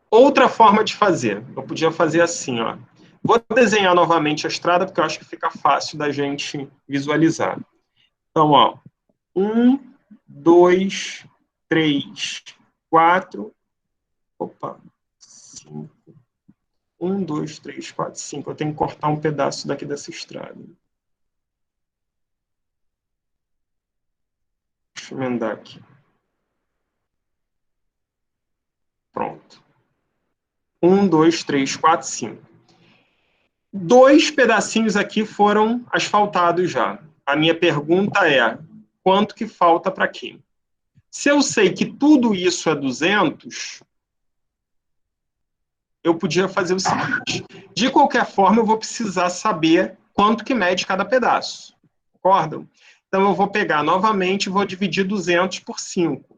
Outra forma de fazer. Eu podia fazer assim, ó. Vou desenhar novamente a estrada, porque eu acho que fica fácil da gente visualizar. Então, ó. 1, 2, 3, 4. Opa. 5. 1, 2, 3, 4, 5. Eu tenho que cortar um pedaço daqui dessa estrada. Deixa eu emendar aqui. Pronto. 1, 2, 3, 4, 5. 2 pedacinhos aqui foram asfaltados já. A minha pergunta é, quanto que falta para quê? Se eu sei que tudo isso é 200, eu podia fazer o seguinte. De qualquer forma, eu vou precisar saber quanto que mede cada pedaço. Concordam? Então, eu vou pegar novamente e vou dividir 200 por 5.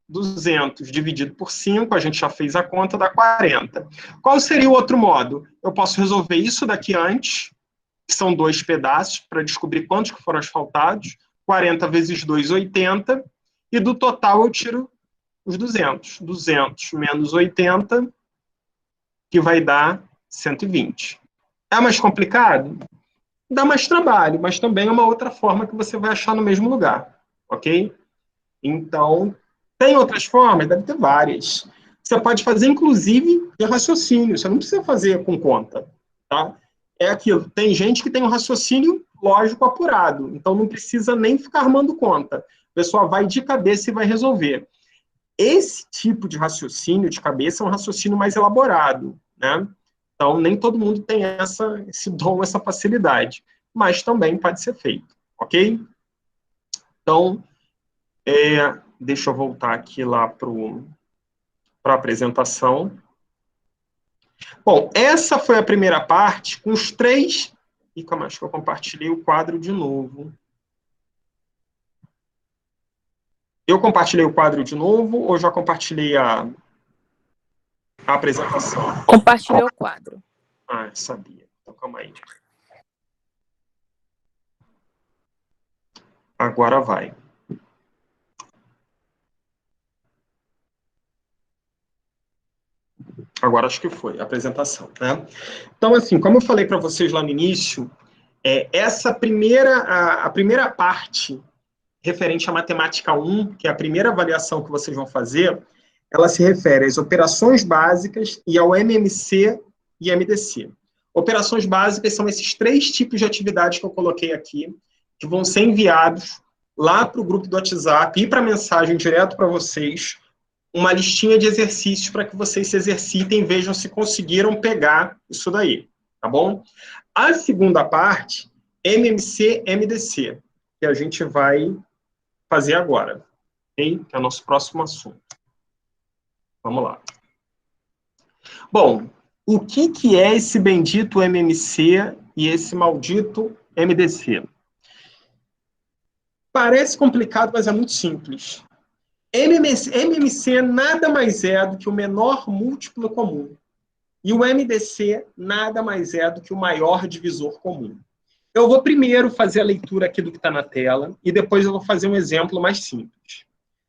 200 dividido por 5, a gente já fez a conta, dá 40. Qual seria o outro modo? Eu posso resolver isso daqui antes, que são 2 pedaços, para descobrir quantos que foram asfaltados. 40 vezes 2, 80. E do total eu tiro os 200. 200 menos 80, que vai dar 120. É mais complicado? Dá mais trabalho, mas também é uma outra forma que você vai achar no mesmo lugar, ok? Então, tem outras formas? Deve ter várias. Você pode fazer, inclusive, de raciocínio. Você não precisa fazer com conta, tá? É aquilo. Tem gente que tem um raciocínio lógico apurado, então não precisa nem ficar armando conta. A pessoa vai de cabeça e vai resolver. Esse tipo de raciocínio de cabeça é um raciocínio mais elaborado, né? Então, nem todo mundo tem esse dom, essa facilidade, mas também pode ser feito, ok? Então, deixa eu voltar aqui lá para a apresentação. Bom, essa foi a primeira parte com os 3... E calma, acho que eu compartilhei o quadro de novo. Eu compartilhei o quadro de novo ou já compartilhei a apresentação? Compartilhou o quadro. Ah, sabia. Então, calma aí. Agora vai. Agora acho que foi a apresentação, né? Então, assim, como eu falei para vocês lá no início, essa a primeira parte referente à matemática 1, que é a primeira avaliação que vocês vão fazer, ela se refere às operações básicas e ao MMC e MDC. Operações básicas são esses 3 tipos de atividades que eu coloquei aqui, que vão ser enviados lá para o grupo do WhatsApp e para a mensagem direto para vocês, uma listinha de exercícios para que vocês se exercitem e vejam se conseguiram pegar isso daí, tá bom? A segunda parte, MMC, MDC, que a gente vai fazer agora, ok? Que é o nosso próximo assunto. Vamos lá. Bom, o que é esse bendito MMC e esse maldito MDC? Parece complicado, mas é muito simples. MMC nada mais é do que o menor múltiplo comum. E o MDC nada mais é do que o maior divisor comum. Eu vou primeiro fazer a leitura aqui do que está na tela e depois eu vou fazer um exemplo mais simples.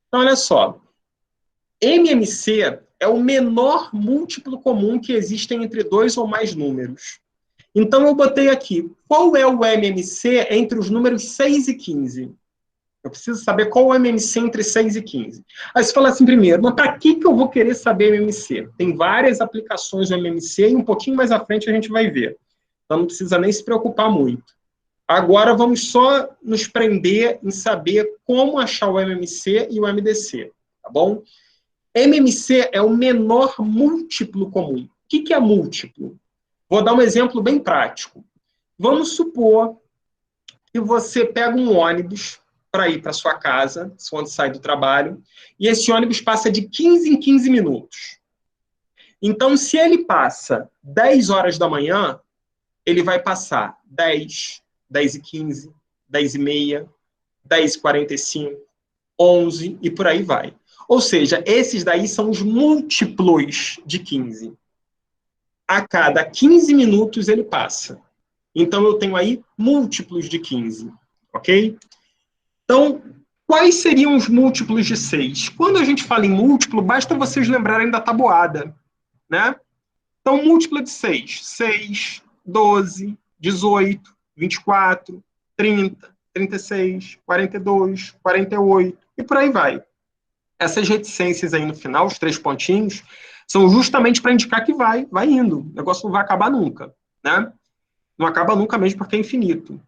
Então, olha só. MMC é o menor múltiplo comum que existe entre 2 ou mais números. Então, eu botei aqui, qual é o MMC entre os números 6 e 15? Eu preciso saber qual é o MMC entre 6 e 15. Aí você fala assim primeiro, mas para que eu vou querer saber MMC? Tem várias aplicações do MMC e um pouquinho mais à frente a gente vai ver. Então não precisa nem se preocupar muito. Agora vamos só nos prender em saber como achar o MMC e o MDC, tá bom? MMC é o menor múltiplo comum. O que é múltiplo? Vou dar um exemplo bem prático. Vamos supor que você pega um ônibus para ir para sua casa, quando sai do trabalho, e esse ônibus passa de 15 em 15 minutos. Então, se ele passa 10 horas da manhã, ele vai passar 10, 10 e 15, 10 e meia, 10 e 45, 11 e por aí vai. Ou seja, esses daí são os múltiplos de 15. A cada 15 minutos ele passa. Então, eu tenho aí múltiplos de 15, ok? Então, quais seriam os múltiplos de 6? Quando a gente fala em múltiplo, basta vocês lembrarem da tabuada, né? Então, múltiplo de 6. 6, 12, 18, 24, 30, 36, 42, 48 e por aí vai. Essas reticências aí no final, os 3 pontinhos, são justamente para indicar que vai indo. O negócio não vai acabar nunca, né? Não acaba nunca mesmo porque é infinito.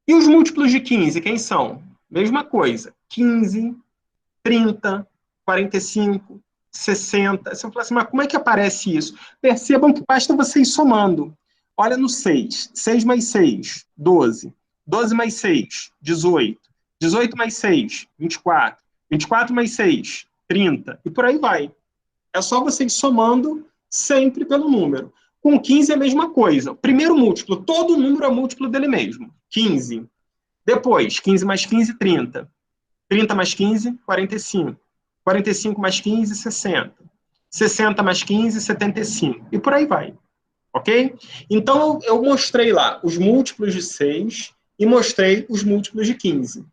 E os múltiplos de 15, quem são? Mesma coisa. 15, 30, 45, 60. Você fala assim, mas como é que aparece isso? Percebam que basta você ir somando. Olha no 6. 6 mais 6, 12. 12 mais 6, 18. 18 mais 6, 24. 24 mais 6, 30. E por aí vai. É só você ir somando sempre pelo número. Com 15 é a mesma coisa. Primeiro múltiplo, todo número é múltiplo dele mesmo. 15. Depois, 15 mais 15, 30. 30 mais 15, 45. 45 mais 15, 60. 60 mais 15, 75. E por aí vai. Ok? Então, eu mostrei lá os múltiplos de 6 e mostrei os múltiplos de 15.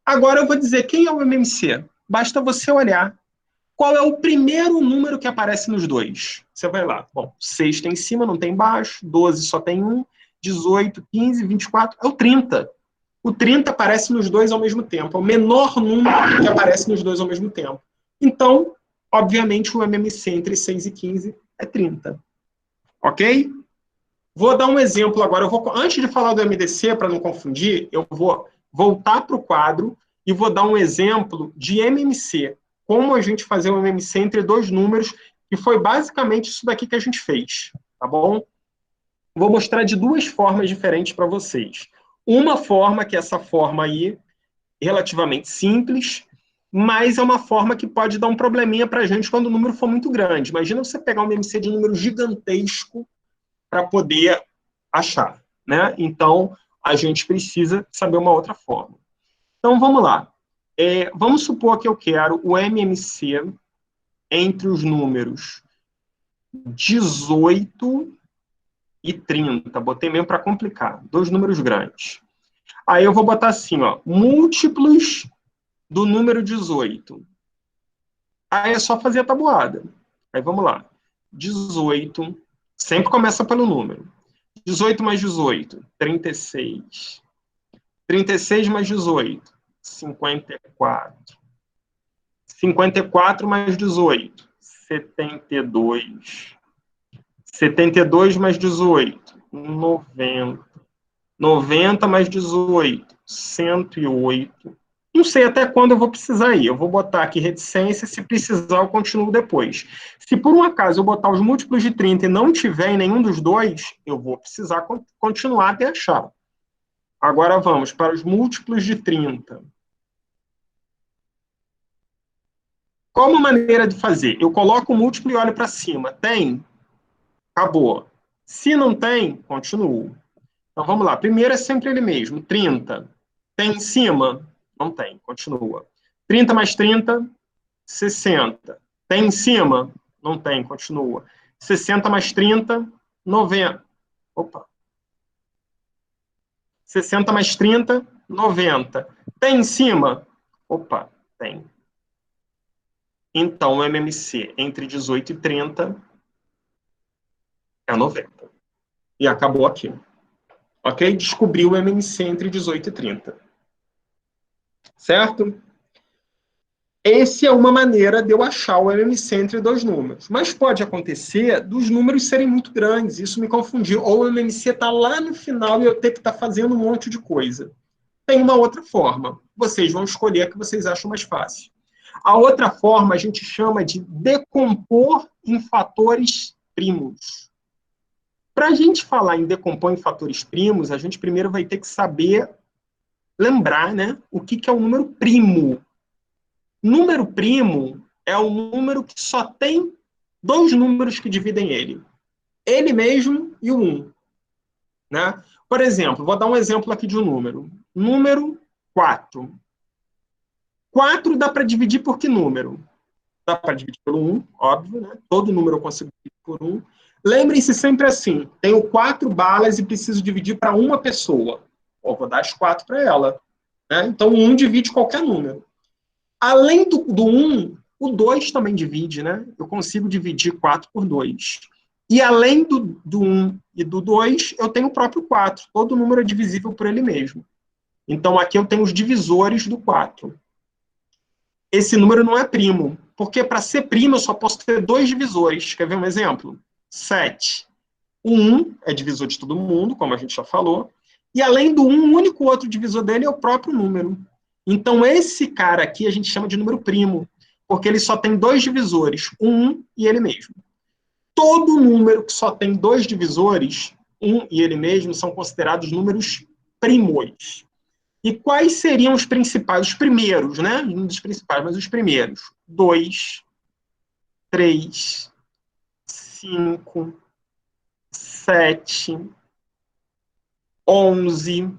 Agora eu vou dizer quem é o MMC. Basta você olhar qual é o primeiro número que aparece nos dois. Você vai lá. Bom, 6 tem em cima, não tem embaixo. 12 só tem um. 18, 15, 24. É o 30. O 30 aparece nos dois ao mesmo tempo. É o menor número que aparece nos dois ao mesmo tempo. Então, obviamente, o MMC entre 6 e 15 é 30. Ok? Vou dar um exemplo agora. Antes de falar do MDC, para não confundir, eu vou voltar para o quadro e vou dar um exemplo de MMC. Como a gente fazer um MMC entre dois números, que foi basicamente isso daqui que a gente fez. Tá bom? Vou mostrar de duas formas diferentes para vocês. Uma forma, que é essa forma aí, relativamente simples, mas é uma forma que pode dar um probleminha para a gente quando o número for muito grande. Imagina você pegar um MMC de um número gigantesco para poder achar, né? Então, a gente precisa saber uma outra forma. Então, vamos lá. Vamos supor que eu quero o MMC entre os números 18 e 30. Botei mesmo para complicar. Dois números grandes. Aí eu vou botar assim, ó, múltiplos do número 18. Aí é só fazer a tabuada. Aí vamos lá. 18, sempre começa pelo número. 18 mais 18, 36. 36 mais 18, 54. 54 mais 18, 72. 72 mais 18, 90. 90 mais 18, 108. Não sei até quando eu vou precisar ir. Eu vou botar aqui reticência, se precisar eu continuo depois. Se por um acaso eu botar os múltiplos de 30 e não tiver em nenhum dos dois, eu vou precisar continuar até achar. Agora vamos para os múltiplos de 30. Qual uma maneira de fazer? Eu coloco o múltiplo e olho para cima. Tem? Acabou. Se não tem, continuo. Então vamos lá. Primeiro é sempre ele mesmo. 30. Tem em cima? Não tem. Continua. 30 mais 30, 60. Tem em cima? Não tem. Continua. 60 mais 30, 90. Opa. 60 mais 30, 90. Tem em cima? Opa, tem. Então, o MMC entre 18 e 30 é 90. E acabou aqui. Ok? Descobriu o MMC entre 18 e 30. Certo? Essa é uma maneira de eu achar o MMC entre dois números. Mas pode acontecer dos números serem muito grandes, isso me confundiu. Ou o MMC está lá no final e eu ter que estar fazendo um monte de coisa. Tem uma outra forma. Vocês vão escolher a que vocês acham mais fácil. A outra forma a gente chama de decompor em fatores primos. Para a gente falar em decompor em fatores primos, a gente primeiro vai ter que saber lembrar, né, o que é o número primo. Número primo é um número que só tem dois números que dividem ele. Ele mesmo e o 1. Né? Por exemplo, vou dar um exemplo aqui de um número. Número 4. 4 dá para dividir por que número? Dá para dividir pelo 1, óbvio, né? Todo número eu consigo dividir por 1. Lembrem-se sempre assim, tenho 4 balas e preciso dividir para uma pessoa. Vou dar as 4 para ela. Né? Então, o 1 divide qualquer número. Além do 1, o 2 também divide, né? Eu consigo dividir 4 por 2. E além do 1 e do 2, eu tenho o próprio 4. Todo número é divisível por ele mesmo. Então, aqui eu tenho os divisores do 4. Esse número não é primo, porque para ser primo eu só posso ter dois divisores. Quer ver um exemplo? 7. O 1 é divisor de todo mundo, como a gente já falou. E além do 1, o único outro divisor dele é o próprio número. Então, esse cara aqui a gente chama de número primo. Porque ele só tem dois divisores, 1 e ele mesmo. Todo número que só tem dois divisores, 1 e ele mesmo, são considerados números primos. E quais seriam os principais? Os primeiros, né? Não dos principais, mas os primeiros. 2, 3, 5, 7, 11,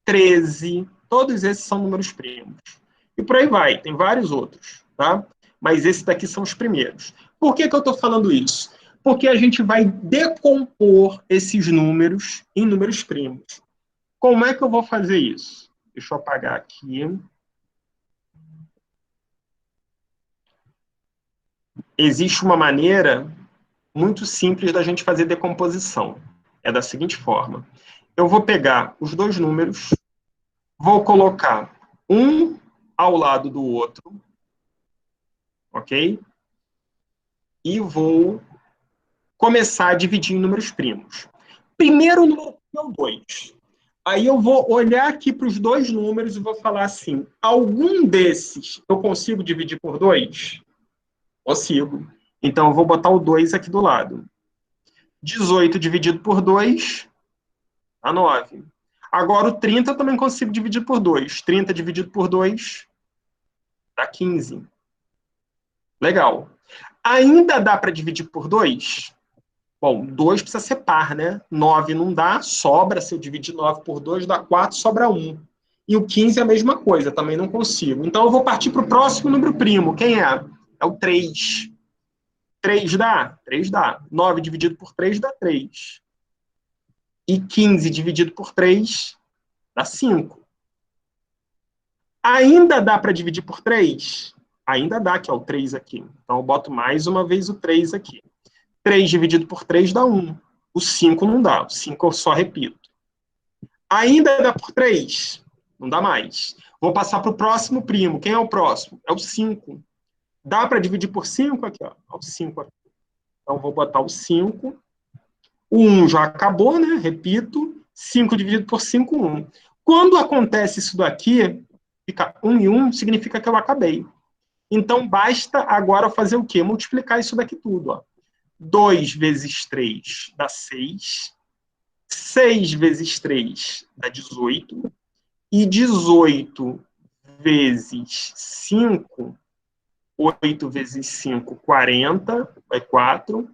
13. Todos esses são números primos. E por aí vai, tem vários outros, tá? Mas esses daqui são os primeiros. Por que eu estou falando isso? Porque a gente vai decompor esses números em números primos. Como é que eu vou fazer isso? Deixa eu apagar aqui. Existe uma maneira muito simples da gente fazer decomposição. É da seguinte forma. Eu vou pegar os dois números, vou colocar um ao lado do outro, ok? E vou começar a dividir em números primos. Primeiro número é o 2. Aí eu vou olhar aqui para os dois números e vou falar assim, algum desses eu consigo dividir por 2? Consigo. Então eu vou botar o 2 aqui do lado. 18 dividido por 2 dá 9. Agora o 30 eu também consigo dividir por 2. 30 dividido por 2 dá 15. Legal. Ainda dá para dividir por 2? Bom, 2 precisa ser par, né? 9 não dá, sobra. Se eu dividir 9 por 2, dá 4, sobra 1. E o 15 é a mesma coisa, também não consigo. Então eu vou partir para o próximo número primo. Quem é? É o 3. 3 dá? 3 dá. 9 dividido por 3 dá 3. E 15 dividido por 3 dá 5. Ainda dá para dividir por 3? Ainda dá, que é o 3 aqui. Então eu boto mais uma vez o 3 aqui. 3 dividido por 3 dá 1. O 5 não dá. O 5 eu só repito. Ainda dá por 3? Não dá mais. Vou passar para o próximo primo. Quem é o próximo? É o 5. Dá para dividir por 5? Aqui, ó. O 5 aqui. Então vou botar o 5. O 1 já acabou, né? Repito. 5 dividido por 5, 1. Quando acontece isso daqui, fica 1 e 1, significa que eu acabei. Então, basta agora fazer o quê? Multiplicar isso daqui tudo. Ó. 2 vezes 3 dá 6. 6 vezes 3 dá 18. E 18 vezes 5, 8 vezes 5, 40, vai 4.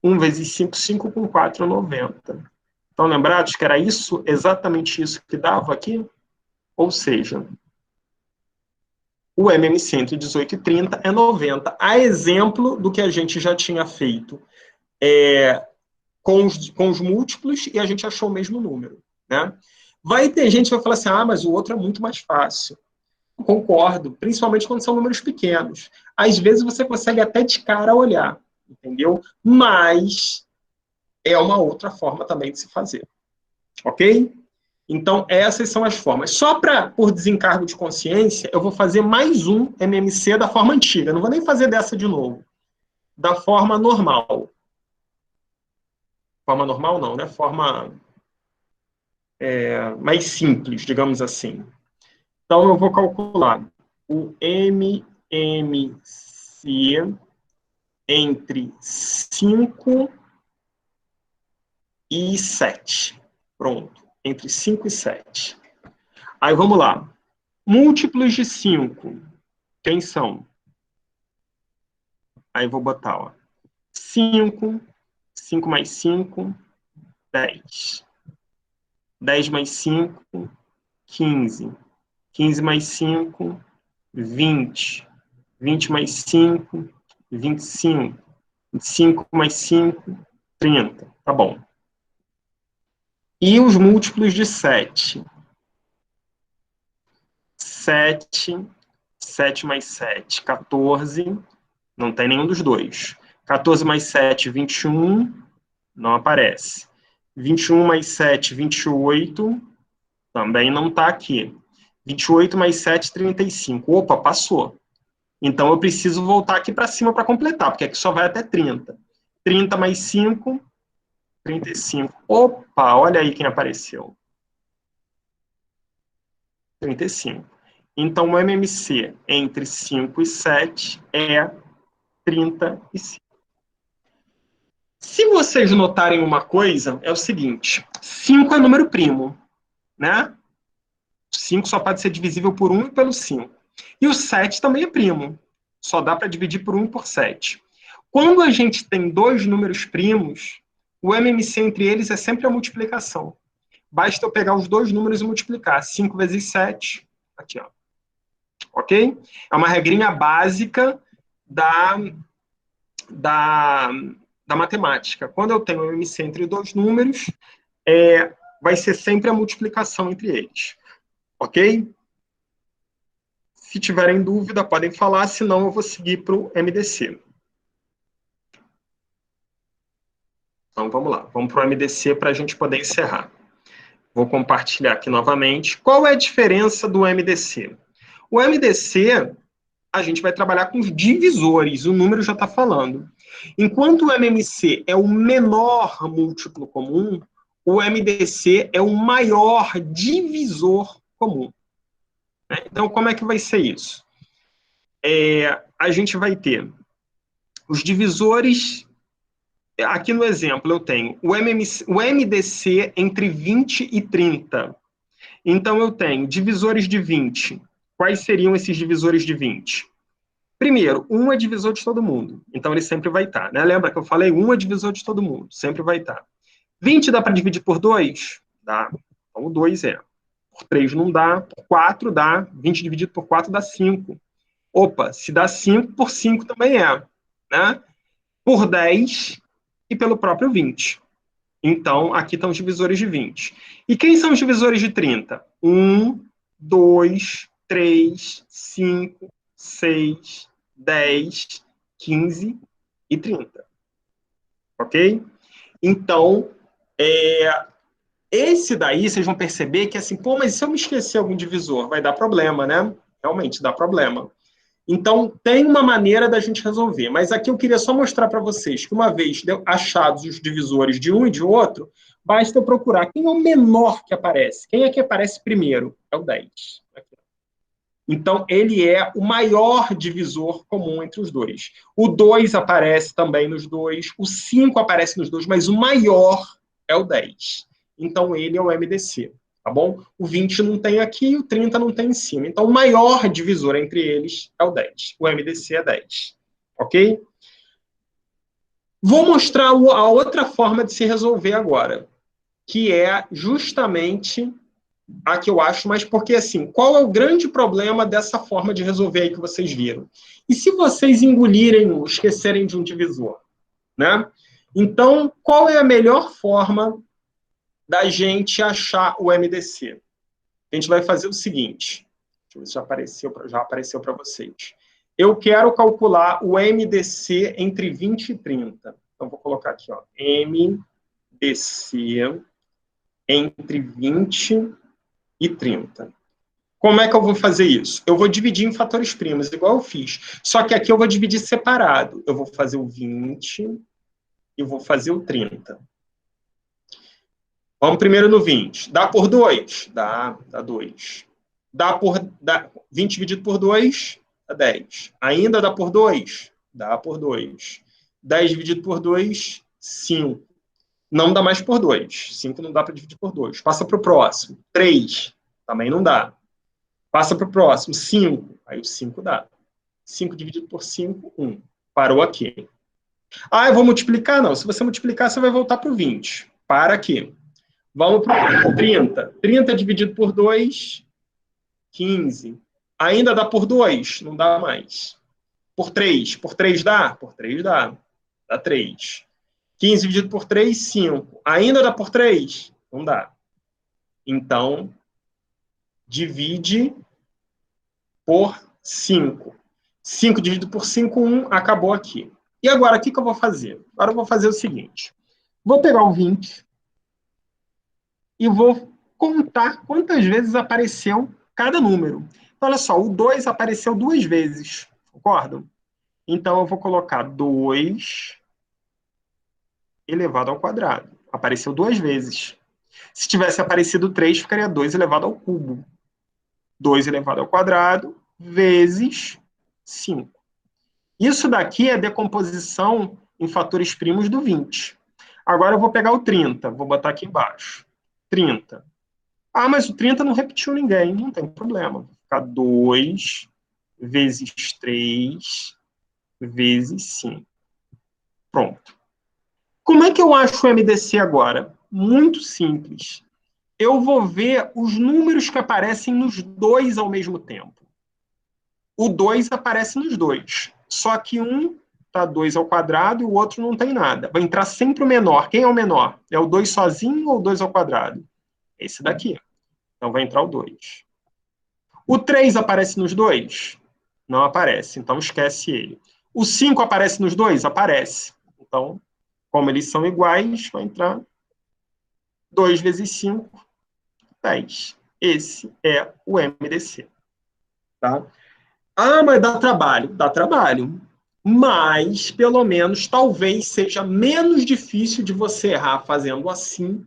1 vezes 5, 5 com 4, 90. Estão lembrados que era isso, exatamente isso que dava aqui? Ou seja, o MMC entre 18 e 30 é 90. A exemplo do que a gente já tinha feito com os múltiplos e a gente achou o mesmo número. Né? Vai ter gente que vai falar assim, mas o outro é muito mais fácil. Concordo, principalmente quando são números pequenos. Às vezes você consegue até de cara olhar, entendeu? Mas é uma outra forma também de se fazer. Ok? Então, essas são as formas. Só por desencargo de consciência, eu vou fazer mais um MMC da forma antiga. Não vou nem fazer dessa de novo. Da forma normal. Forma normal não, né? Forma mais simples, digamos assim. Então, eu vou calcular o MMC entre 5 e 7. Pronto. Entre 5 e 7. Aí, vamos lá. Múltiplos de 5. Quem são? Aí, vou botar, ó. 5. 5 mais 5, 10. 10 mais 5, 15. 15 mais 5, 20. 20 mais 5, 25. 25 mais 5, 30. Tá bom. E os múltiplos de 7? 7. 7 mais 7, 14. Não tem nenhum dos dois. 14 mais 7, 21. Não aparece. 21 mais 7, 28. Também não está aqui. 28 mais 7, 35. Opa, passou. Então, eu preciso voltar aqui para cima para completar, porque aqui só vai até 30. 30 mais 5, 35. Opa, olha aí quem apareceu. 35. Então, o MMC entre 5 e 7 é 35. Se vocês notarem uma coisa, é o seguinte, 5 é número primo, né? 5 só pode ser divisível por 1 e pelo 5. E o 7 também é primo, só dá para dividir por 1 e por 7. Quando a gente tem dois números primos, o MMC entre eles é sempre a multiplicação. Basta eu pegar os dois números e multiplicar. 5 vezes 7, aqui, ó. Ok? É uma regrinha básica da, da, da matemática. Quando eu tenho o MC entre dois números, vai ser sempre a multiplicação entre eles. Ok? Se tiverem dúvida, podem falar, senão eu vou seguir para o MDC. Então, vamos lá. Vamos para o MDC para a gente poder encerrar. Vou compartilhar aqui novamente. Qual é a diferença do MDC? O MDC, a gente vai trabalhar com os divisores, o número já está falando. Enquanto o MMC é o menor múltiplo comum, o MDC é o maior divisor comum. Então, como é que vai ser isso? A gente vai ter os divisores. Aqui no exemplo eu tenho o MDC entre 20 e 30. Então eu tenho divisores de 20. Quais seriam esses divisores de 20? Primeiro, 1 é divisor de todo mundo. Então ele sempre vai estar, né? Lembra que eu falei? 1 é divisor de todo mundo. Sempre vai estar. 20 dá para dividir por 2? Dá. Então o 2 é. Por 3 não dá. Por 4 dá. 20 dividido por 4 dá 5. Opa, se dá 5, por 5 também é. Né? Por 10 e pelo próprio 20. Então, aqui estão os divisores de 20. E quem são os divisores de 30? 1, 2, 3, 5, 6, 10, 15 e 30. Ok? Então, esse daí, vocês vão perceber que assim, pô, mas se eu me esquecer algum divisor, vai dar problema, né? Realmente, dá problema. Então, tem uma maneira da gente resolver. Mas aqui eu queria só mostrar para vocês que uma vez achados os divisores de um e de outro, basta eu procurar quem é o menor que aparece. Quem é que aparece primeiro? É o 10. Aqui. Então, ele é o maior divisor comum entre os dois. O 2 aparece também nos dois, o 5 aparece nos dois, mas o maior é o 10. Então, ele é o MDC. Tá bom? O 20 não tem aqui, o 30 não tem em cima. Então, o maior divisor entre eles é o 10. O MDC é 10. Ok? Vou mostrar a outra forma de se resolver agora, que é justamente a que eu acho, mas porque, assim, qual é o grande problema dessa forma de resolver aí que vocês viram? E se vocês engolirem um, esquecerem de um divisor? Né? Então, qual é a melhor forma da gente achar o MDC? A gente vai fazer o seguinte, deixa eu ver se já apareceu para vocês. Eu quero calcular o MDC entre 20 e 30. Então, vou colocar aqui, ó, MDC entre 20 e 30. Como é que eu vou fazer isso? Eu vou dividir em fatores primos, igual eu fiz. Só que aqui eu vou dividir separado. Eu vou fazer o 20 e vou fazer o 30. Vamos primeiro no 20. Dá por 2? Dá 2. Dá 20 dividido por 2, dá 10. Ainda dá por 2? Dá por 2. 10 dividido por 2, 5. Não dá mais por 2. 5 não dá para dividir por 2. Passa para o próximo. 3. Também não dá. Passa para o próximo. 5. Aí o 5 dá. 5 dividido por 5, 1. Parou aqui. Ah, eu vou multiplicar? Não. Se você multiplicar, você vai voltar para o 20. Para aqui. Vamos para o 30. 30 dividido por 2, 15. Ainda dá por 2? Não dá mais. Por 3? Por 3 dá? Por 3 dá. Dá 3. 15 dividido por 3, 5. Ainda dá por 3? Não dá. Então, divide por 5. 5 dividido por 5, 1. Acabou aqui. E agora, o que eu vou fazer? Agora eu vou fazer o seguinte. Vou pegar o 20 e vou contar quantas vezes apareceu cada número. Então, olha só, o 2 apareceu 2 vezes, concordam? Então, eu vou colocar 2 elevado ao quadrado. Apareceu 2 vezes. Se tivesse aparecido 3, ficaria 2 elevado ao cubo. 2 elevado ao quadrado vezes 5. Isso daqui é decomposição em fatores primos do 20. Agora eu vou pegar o 30, vou botar aqui embaixo. 30. Ah, mas o 30 não repetiu ninguém, não tem problema. Vai ficar 2 vezes 3 vezes 5. Pronto. Como é que eu acho o MDC agora? Muito simples. Eu vou ver os números que aparecem nos dois ao mesmo tempo. O 2 aparece nos dois. Só que um está 2 ao quadrado e o outro não tem nada. Vai entrar sempre o menor. Quem é o menor? É o 2 sozinho ou o 2 ao quadrado? Esse daqui. Então vai entrar o 2. O 3 aparece nos dois? Não aparece, então esquece ele. O 5 aparece nos dois? Aparece. Então, como eles são iguais, vai entrar 2 vezes 5, 10. Esse é o MDC. Tá? Ah, mas dá trabalho. Dá trabalho. Mas, pelo menos, talvez seja menos difícil de você errar fazendo assim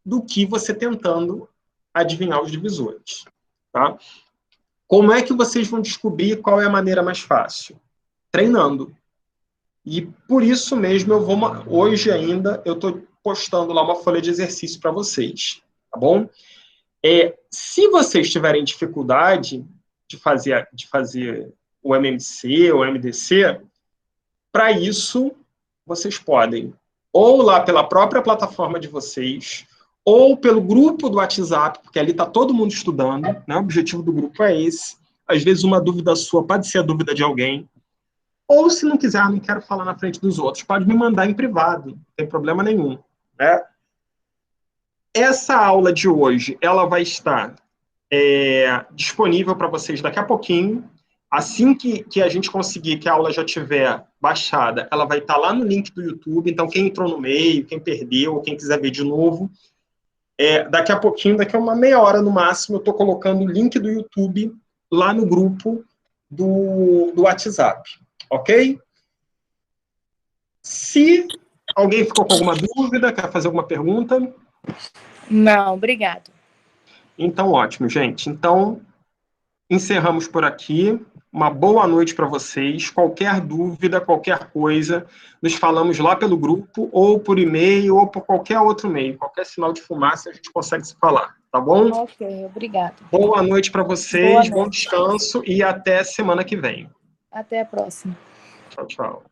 do que você tentando adivinhar os divisores. Tá? Como é que vocês vão descobrir qual é a maneira mais fácil? Treinando. E por isso mesmo eu vou, hoje ainda, eu estou postando lá uma folha de exercício para vocês, tá bom? Se vocês tiverem dificuldade de fazer o MMC ou o MDC, para isso vocês podem ou lá pela própria plataforma de vocês, ou pelo grupo do WhatsApp, porque ali está todo mundo estudando, né? O objetivo do grupo é esse. Às vezes uma dúvida sua pode ser a dúvida de alguém. Ou se não quiser, não quero falar na frente dos outros, pode me mandar em privado, não tem problema nenhum. Né? Essa aula de hoje, ela vai estar disponível para vocês daqui a pouquinho. Assim que a gente conseguir que a aula já estiver baixada, ela vai estar lá no link do YouTube. Então, quem entrou no meio, quem perdeu, quem quiser ver de novo, daqui a pouquinho, daqui a uma meia hora no máximo, eu estou colocando o link do YouTube lá no grupo do WhatsApp. Ok? Se alguém ficou com alguma dúvida, quer fazer alguma pergunta? Não, obrigado. Então, ótimo, gente. Então, encerramos por aqui. Uma boa noite para vocês. Qualquer dúvida, qualquer coisa, nos falamos lá pelo grupo, ou por e-mail, ou por qualquer outro meio. Qualquer sinal de fumaça, a gente consegue se falar, tá bom? Ok, obrigado. Boa noite para vocês, bom descanso e até semana que vem. Até a próxima. Tchau, tchau.